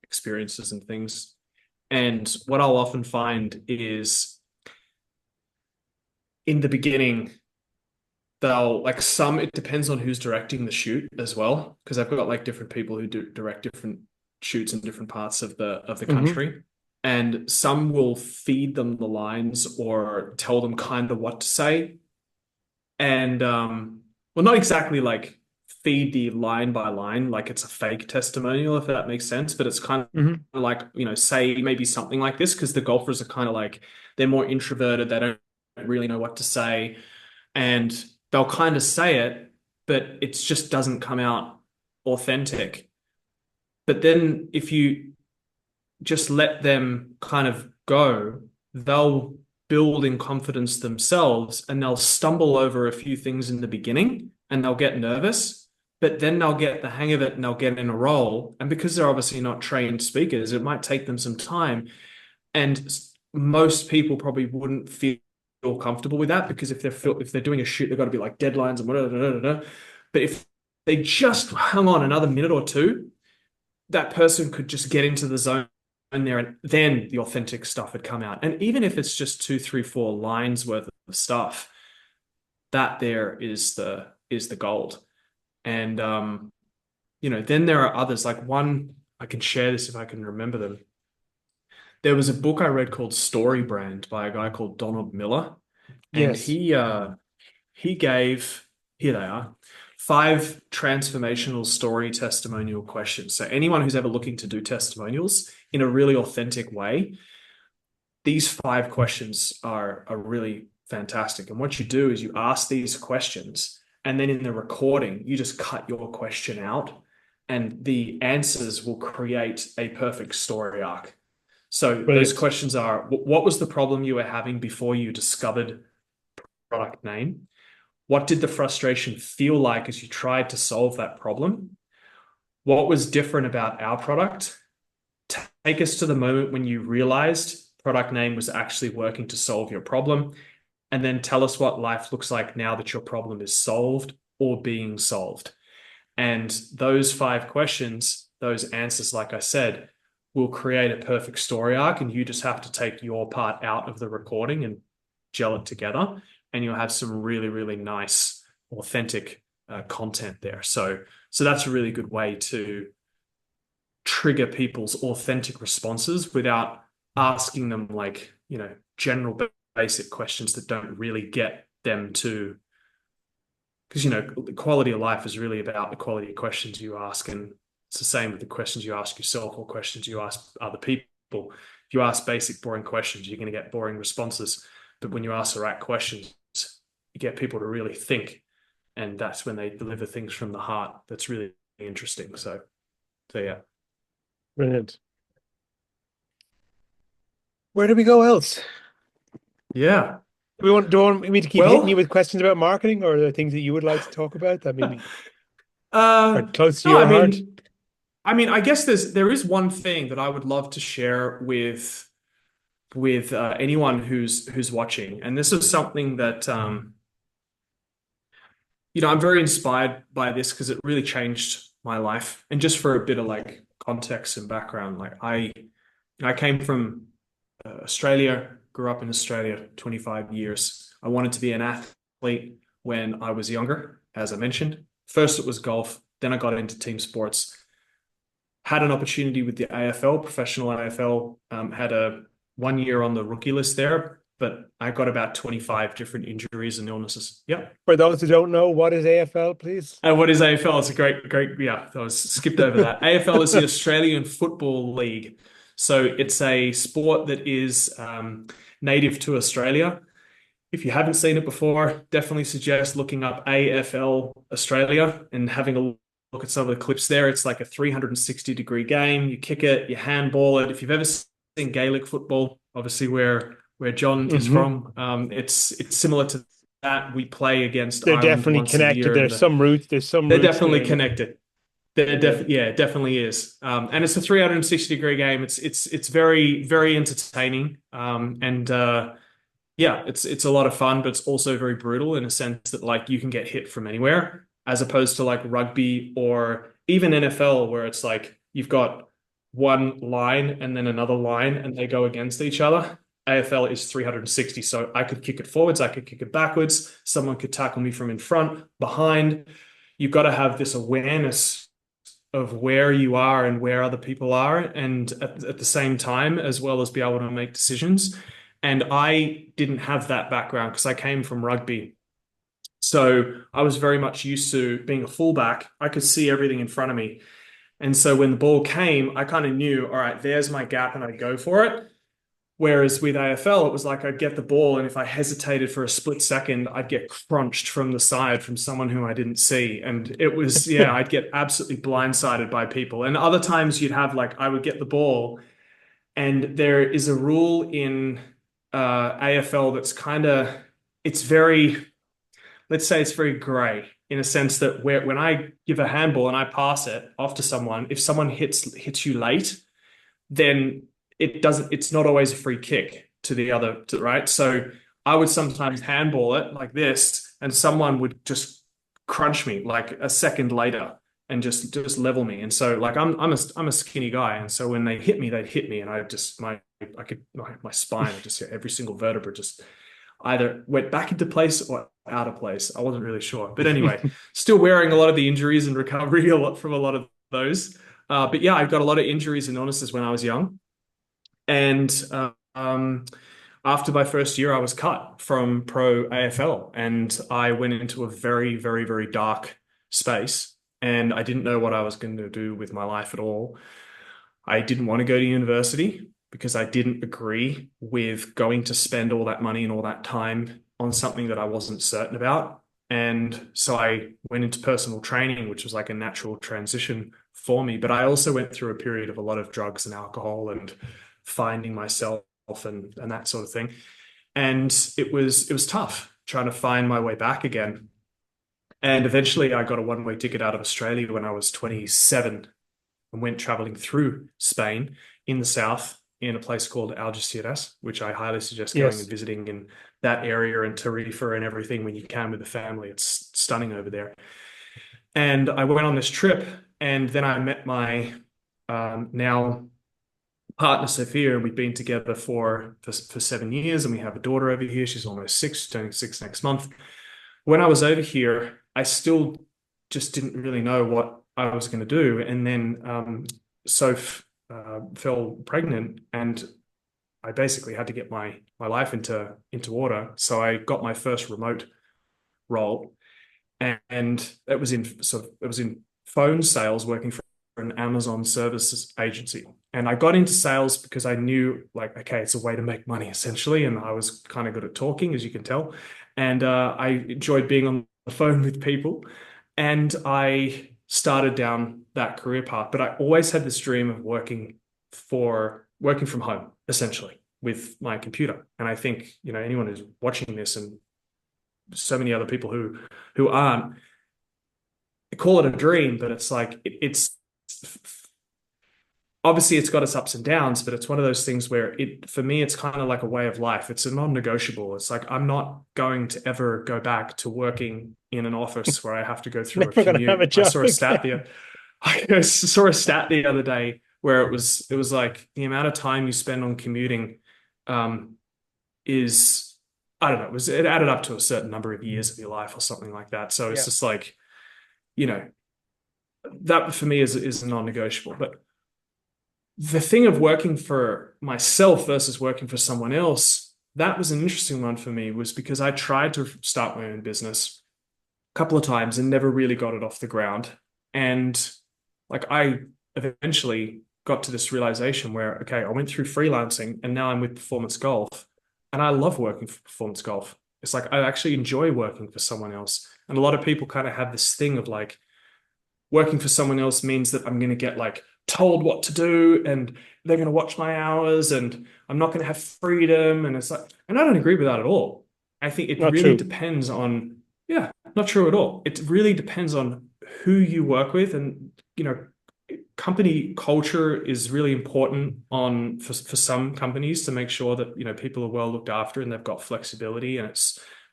Speaker 2: experiences and things. And what I'll often find is in the beginning, they'll like some, it depends on who's directing the shoot as well. Because I've got like different people who direct different shoots in different parts of the
Speaker 1: Hmm.
Speaker 2: country. And some will feed them the lines or tell them kind of what to say. And well, not exactly like feed the line by line, like it's a fake testimonial, if that makes sense. But it's kind
Speaker 1: Hmm.
Speaker 2: of like, say maybe something like this, because the golfers are kind of like they're more introverted, they don't really know what to say, and they'll kind of say it, but it just doesn't come out authentic. But then if you just let them kind of go, they'll build in confidence themselves and they'll stumble over a few things in the beginning and they'll get nervous, but then they'll get the hang of it and they'll get in a role. And because they're obviously not trained speakers, it might take them some time. And most people probably wouldn't feel comfortable with that because if they're doing a shoot, they've got to be like deadlines and whatever. But if they just hung on another minute or two, that person could just get into the zone in there, and then the authentic stuff would come out. And even if it's just two, three, 4 lines worth of stuff, that there is the gold. And then there are others. Like one, I can share this if I can remember them. There was a book I read called Story Brand by a guy called Donald Miller, and
Speaker 1: Yes.
Speaker 2: he gave, here they are, 5 transformational story testimonial questions. So anyone who's ever looking to do testimonials in a really authentic way, these 5 questions are really fantastic. And what you do is you ask these questions, and then in the recording, you just cut your question out, and the answers will create a perfect story arc. So those
Speaker 1: Brilliant.
Speaker 2: questions are, what was the problem you were having before you discovered product name? What did the frustration feel like as you tried to solve that problem? What was different about our product? Take us to the moment when you realized product name was actually working to solve your problem. And then tell us what life looks like now that your problem is solved or being solved. And those 5 questions, those answers, like I said, will create a perfect story arc. And you just have to take your part out of the recording and gel it together. And you'll have some really, really nice, authentic content there. So that's a really good way to trigger people's authentic responses without asking them like, general basic questions that don't really get them to, because, the quality of life is really about the quality of questions you ask. And it's the same with the questions you ask yourself or questions you ask other people. If you ask basic, boring questions, you're going to get boring responses. But when you ask the right questions, you get people to really think. And that's when they deliver things from the heart. That's really interesting. So yeah.
Speaker 1: Brilliant. Where do we go else?
Speaker 2: Yeah.
Speaker 1: Do you want me to keep hitting you
Speaker 2: Well,
Speaker 1: with questions about marketing, or are there things that you would like to talk about that maybe are
Speaker 2: uh,
Speaker 1: close to
Speaker 2: no,
Speaker 1: your heart?
Speaker 2: I guess there is one thing that I would love to share with anyone who's watching, and this is something that I'm very inspired by this because it really changed my life. And just for a bit of like context and background, like I came from Australia, grew up in Australia, 25 years. I wanted to be an athlete when I was younger, as I mentioned. First it was golf, then I got into team sports. Had an opportunity with the AFL, professional AFL, had a 1 year on the rookie list there, but I got about 25 different injuries and illnesses. Yep.
Speaker 1: For those who don't know, what is AFL, please?
Speaker 2: And what is AFL? It's a great, yeah, I was skipped over that. AFL is the Australian Football League. So it's a sport that is native to Australia. If you haven't seen it before, definitely suggest looking up AFL Australia and having a look at some of the clips there. It's like a 360-degree game. You kick it, you handball it. If you've ever seen Gaelic football, obviously where John is
Speaker 1: Hmm.
Speaker 2: from, it's similar to that. We play against
Speaker 1: They're
Speaker 2: Ireland
Speaker 1: definitely
Speaker 2: once a
Speaker 1: connected.
Speaker 2: year, and
Speaker 1: There's some
Speaker 2: they're
Speaker 1: roots
Speaker 2: definitely
Speaker 1: there. Yeah.
Speaker 2: connected.
Speaker 1: Yeah.
Speaker 2: Yeah, it definitely is. And it's a 360-degree game. It's very, very entertaining. And yeah, it's a lot of fun, but it's also very brutal in a sense that like you can get hit from anywhere, as opposed to like rugby or even NFL, where it's like you've got one line and then another line and they go against each other. AFL is 360. So I could kick it forwards, I could kick it backwards, someone could tackle me from in front, behind. You've got to have this awareness of where you are and where other people are, and at the same time, as well as be able to make decisions. And I didn't have that background because I came from rugby. So I was very much used to being a fullback. I could see everything in front of me. And so when the ball came, I kind of knew, all right, there's my gap and I'd go for it. Whereas with AFL, it was like I'd get the ball, and if I hesitated for a split second, I'd get crunched from the side from someone who I didn't see. And it was, yeah, I'd get absolutely blindsided by people. And other times you'd have like, I would get the ball, and there is a rule in AFL that's kind of, it's very, let's say it's very gray in a sense that when I give a handball and I pass it off to someone, if someone hits you late, then it's not always a free kick to the other, right? So I would sometimes handball it like this, and someone would just crunch me like a second later. and just level me. And so like I'm a skinny guy, and so when they hit me, they'd hit me, and I just my spine, I just every single vertebra just either went back into place or out of place. I wasn't really sure, but anyway, still wearing a lot of the injuries and recovery a lot from a lot of those. But yeah, I've got a lot of injuries and illnesses when I was young, and after my first year, I was cut from pro AFL, and I went into a very, very, very dark space, and I didn't know what I was going to do with my life at all. I didn't want to go to university because I didn't agree with going to spend all that money and all that time on something that I wasn't certain about. And so I went into personal training, which was like a natural transition for me. But I also went through a period of a lot of drugs and alcohol and finding myself and that sort of thing. And it was tough trying to find my way back again. And eventually I got a one-way ticket out of Australia when I was 27 and went traveling through Spain in the south in a place called Algeciras, which I highly suggest going and
Speaker 1: Yes.
Speaker 2: visiting in that area and Tarifa and everything when you can with the family. It's stunning over there. And I went on this trip, and then I met my now partner Sophia, and we've been together for 7 years, and we have a daughter over here. She's almost six, she's turning 6 next month. When I was over here, I still just didn't really know what I was going to do. And then Soph fell pregnant, and I basically had to get my life into order. So I got my first remote role, and it was in phone sales, working for an Amazon services agency. And I got into sales because I knew, like, okay, it's a way to make money essentially, and I was kind of good at talking, as you can tell, and I enjoyed being on the phone with people, and I started down that career path. But I always had this dream of working from home, essentially, with my computer. And I think, anyone who's watching this, and so many other people who aren't, call it a dream, but it's like it's obviously it's got its ups and downs, but it's one of those things where for me it's kind of like a way of life. It's a non-negotiable. It's like I'm not going to ever go back to working in an office where I have to go through a
Speaker 1: Never gonna have a
Speaker 2: commute. I
Speaker 1: job
Speaker 2: saw a stat
Speaker 1: again.
Speaker 2: the I saw a stat the other day where it was like the amount of time you spend on commuting um, is, I don't know, it added up to a certain number of years of your life or something like that. So it's
Speaker 1: Yeah.
Speaker 2: just like, you know, that for me is a non-negotiable. But the thing of working for myself versus working for someone else, that was an interesting one for me, was because I tried to start my own business a couple of times and never really got it off the ground. And like I eventually got to this realization where, okay, I went through freelancing and now I'm with Performance Golf, and I love working for Performance Golf. It's like I actually enjoy working for someone else. And a lot of people kind of have this thing of like, working for someone else means that I'm going to get like told what to do, and they're going to watch my hours, and I'm not going to have freedom. And it's like, and I don't agree with that at all. I think it
Speaker 1: Not
Speaker 2: really
Speaker 1: true.
Speaker 2: depends on, yeah, not true at all. It really depends on who you work with. And, company culture is really important for some companies to make sure that, people are well looked after and they've got flexibility. And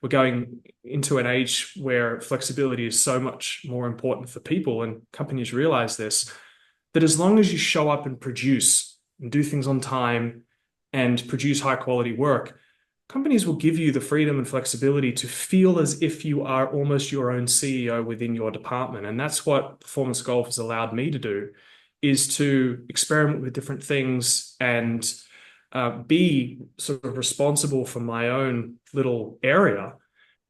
Speaker 2: we're going into an age where flexibility is so much more important for people, and companies realize this, that as long as you show up and produce and do things on time and produce high quality work, companies will give you the freedom and flexibility to feel as if you are almost your own CEO within your department. And that's what Performance Golf has allowed me to do, is to experiment with different things and be sort of responsible for my own little area.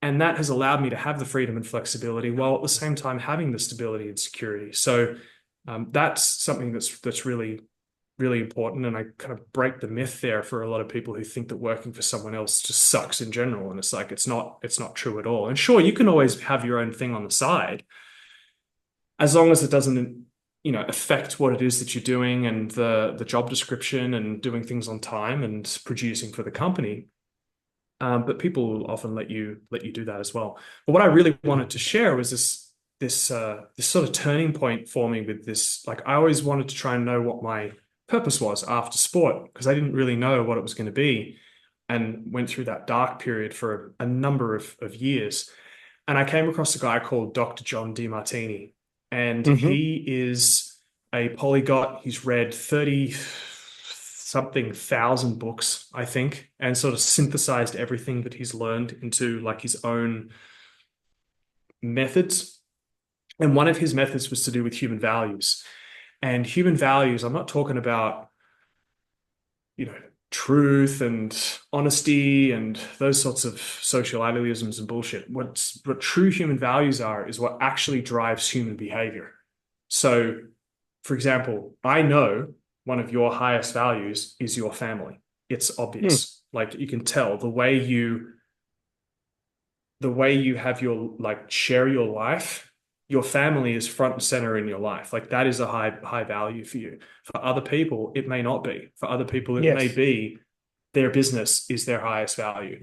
Speaker 2: And that has allowed me to have the freedom and flexibility while at the same time having the stability and security. So that's something that's really, really important. And I kind of break the myth there for a lot of people who think that working for someone else just sucks in general. And it's like it's not true at all. And sure, you can always have your own thing on the side, as long as it doesn't, affect what it is that you're doing and the job description and doing things on time and producing for the company. But people will often let you do that as well. But what I really wanted to share was this sort of turning point for me with this. Like, I always wanted to try and know what my purpose was after sport, because I didn't really know what it was going to be, and went through that dark period for a number of years. And I came across a guy called Dr. John Demartini. and
Speaker 1: Hmm.
Speaker 2: he is a polyglot. He's read 30 something thousand books, I think, and sort of synthesized everything that he's learned into like his own methods. And one of his methods was to do with human values. And human values, I'm not talking about, you know, truth and honesty and those sorts of social idealisms and bullshit. What true human values are is what actually drives human behavior. So, for example, I know one of your highest values is your family. It's
Speaker 1: Mm.
Speaker 2: obvious. Like you can tell the way you have your like share your life, your family is front and center in your life. Like that is a high value for you. For other people, it may not be. For other people, it may
Speaker 1: Yes.
Speaker 2: be their business is their highest value.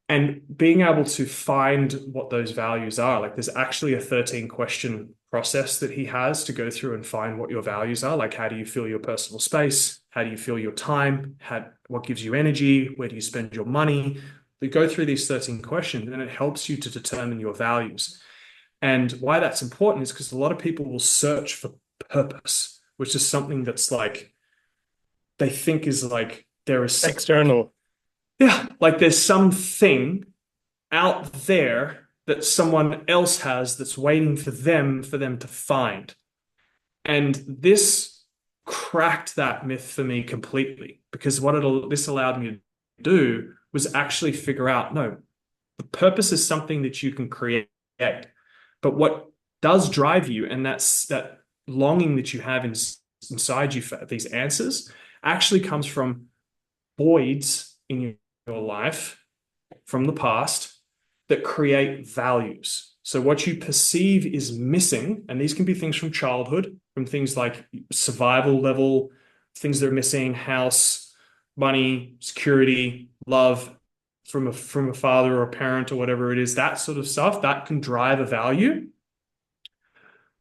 Speaker 2: And being able to find what those values are, like there's actually a 13 question process that he has to go through and find what your values are. Like, how do you feel your personal space? How do you feel your time? What gives you energy? Where do you spend your money? We go through these 13 questions and it helps you to determine your values. And why that's important is because a lot of people will search for purpose, which is something that's like, they think is like, there is,
Speaker 1: External.
Speaker 2: yeah, like there's something out there that someone else has that's waiting for them to find. And this cracked that myth for me completely because this allowed me to do was actually figure out no, the purpose is something that you can create. But what does drive you, and that's that longing that you have inside you for these answers, actually comes from voids in your life from the past that create values. So what you perceive is missing, and these can be things from childhood, from things like survival level, things that are missing, house, money, security, love from a father or a parent or whatever it is, that sort of stuff, that can drive a value.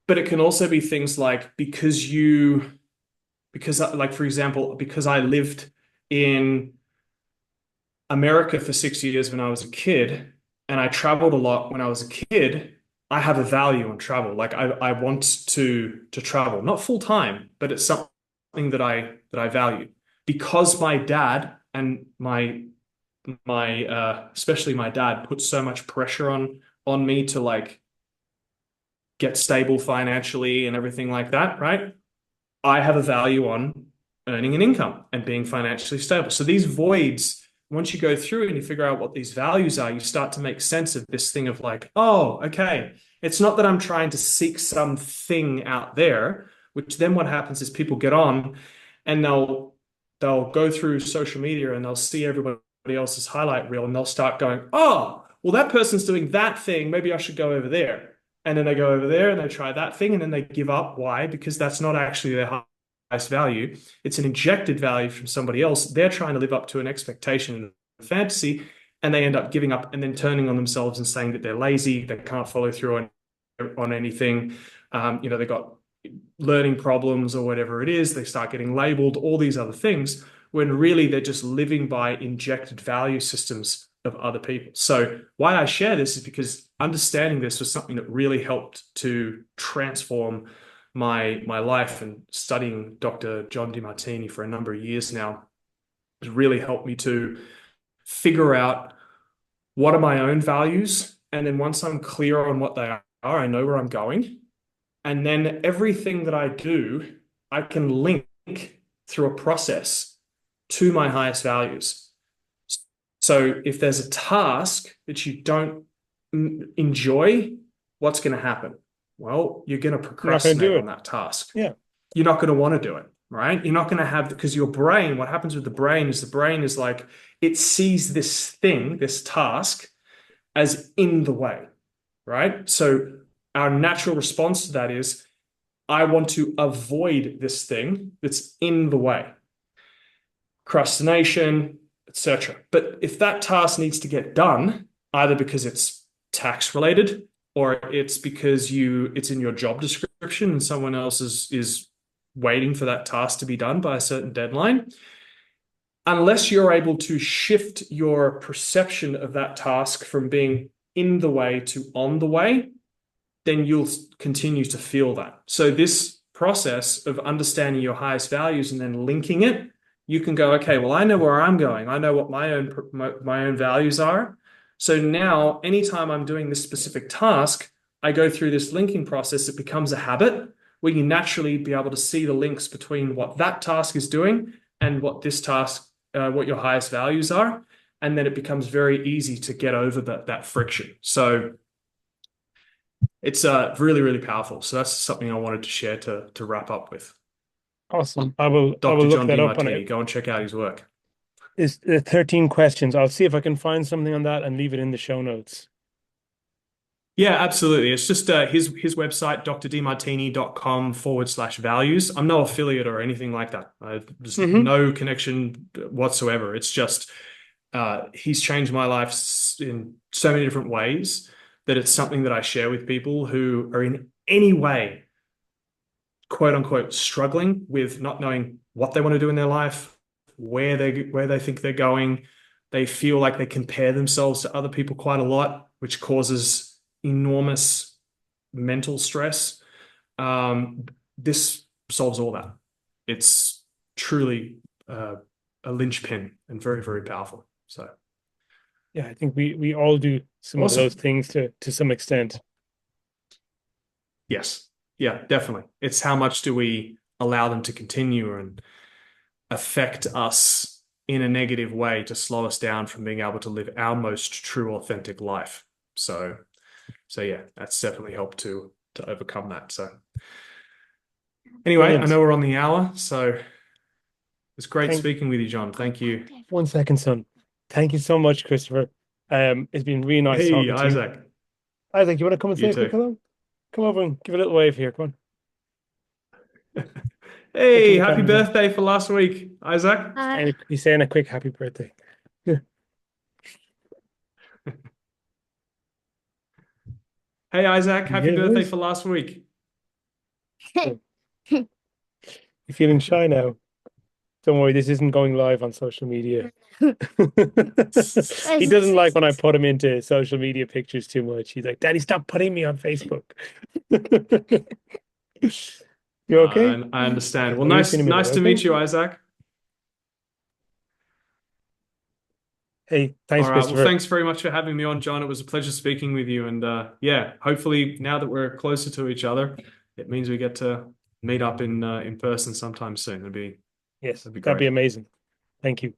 Speaker 2: But it can also be things like because like for example, because I lived in America for 6 years when I was a kid, and I traveled a lot when I was a kid. I have a value on travel. Like I want to travel, not full time, but it's something that I value because my dad and my especially my dad put so much pressure on me to like get stable financially and everything like that, right? I have a value on earning an income and being financially stable. So these voids, once you go through and you figure out what these values are, you start to make sense of this thing of like, oh, okay, it's not that I'm trying to seek something out there, which then what happens is people get on and they'll go through social media and they'll see everybody else's highlight reel and they'll start going, oh, well, that person's doing that thing. Maybe I should go over there. And then they go over there and they try that thing and then they give up. Why? Because that's not actually their highest value. It's an injected value from somebody else. They're trying to live up to an expectation and a fantasy, and they end up giving up and then turning on themselves and saying that they're lazy, they can't follow through on anything. They've got learning problems or whatever it is. They start getting labeled, all these other things, when really they're just living by injected value systems of other people. So why I share this is because understanding this was something that really helped to transform my life, and studying Dr. John DeMartini for a number of years now has really helped me to figure out what are my own values. And then once I'm clear on what they are, I know where I'm going. And then everything that I do, I can link through a process to my highest values. So if there's a task that you don't enjoy, what's going to happen? Well, you're going to
Speaker 1: You're not going to
Speaker 2: procrastinate
Speaker 1: do
Speaker 2: on
Speaker 1: it.
Speaker 2: that task.
Speaker 1: Yeah.
Speaker 2: You're not going to want to do it, right? You're not going to have, because your brain, what happens with the brain is like, it sees this thing, this task, as in the way, right? So our natural response to that is, I want to avoid this thing that's in the way, procrastination, etc. But if that task needs to get done, either because it's tax related or it's because it's in your job description and someone else is waiting for that task to be done by a certain deadline, unless you're able to shift your perception of that task from being in the way to on the way, then you'll continue to feel that. So this process of understanding your highest values and then linking it, you can go, okay, well, I know where I'm going. I know what my own values are. So now, anytime I'm doing this specific task, I go through this linking process. It becomes a habit where you naturally be able to see the links between what that task is doing and what this task, what your highest values are. And then it becomes very easy to get over that friction. So it's really, really powerful. So that's something I wanted to share to wrap up with.
Speaker 1: Awesome. I will
Speaker 2: Dr.
Speaker 1: look
Speaker 2: John
Speaker 1: that up on
Speaker 2: DeMartini,
Speaker 1: it.
Speaker 2: go and check out his work.
Speaker 1: It's 13 questions. I'll see if I can find something on that and leave it in the show notes.
Speaker 2: Yeah, absolutely. It's just his website, drdemartini.com/values. I'm no affiliate or anything like that. There's
Speaker 1: Hmm.
Speaker 2: no connection whatsoever. It's just he's changed my life in so many different ways that it's something that I share with people who are in any way, quote unquote, struggling with not knowing what they want to do in their life, where they think they're going. They feel like they compare themselves to other people quite a lot, which causes enormous mental stress. This solves all that. It's truly a linchpin and very, very powerful. So
Speaker 1: Yeah, I think we all do some of those
Speaker 2: awesome.
Speaker 1: things to some extent.
Speaker 2: Yes. Yeah, definitely. It's how much do we allow them to continue and affect us in a negative way to slow us down from being able to live our most true, authentic life. So, so yeah, that's definitely helped to overcome that. So anyway, I
Speaker 1: Brilliant.
Speaker 2: know we're on the hour, so it's great
Speaker 1: Thank
Speaker 2: speaking with you, John. Thank you.
Speaker 1: 1 second, son. Thank you so much, Christopher. It's been really nice
Speaker 2: Hey,
Speaker 1: talking to you.
Speaker 2: Isaac.
Speaker 1: Isaac, you want to come and
Speaker 2: You
Speaker 1: say a quick
Speaker 2: too.
Speaker 1: hello? Come over and give a little wave here. Come on. Give
Speaker 2: Hey,
Speaker 1: me a
Speaker 2: happy
Speaker 1: friend here.
Speaker 2: birthday for last week, Isaac.
Speaker 1: And he's saying a quick happy birthday. Yeah.
Speaker 2: Hey, Isaac,
Speaker 1: You
Speaker 2: happy
Speaker 1: hear
Speaker 2: birthday
Speaker 1: those?
Speaker 2: for last week.
Speaker 1: You're feeling shy now. Don't worry, this isn't going live on social media. He doesn't like when I put him into social media pictures too much. He's like, Daddy, stop putting me on Facebook. You okay?
Speaker 2: I understand. Well,
Speaker 1: I'll reach you in a minute,
Speaker 2: nice to
Speaker 1: okay?
Speaker 2: meet you, Isaac.
Speaker 1: Hey, thanks,
Speaker 2: All right. Well,
Speaker 1: Christopher.
Speaker 2: thanks very much for having me on, John. It was a pleasure speaking with you. And yeah, hopefully now that we're closer to each other, it means we get to meet up in person sometime soon.
Speaker 1: Yes,
Speaker 2: That'd be
Speaker 1: that'd be
Speaker 2: great.
Speaker 1: amazing. Thank you.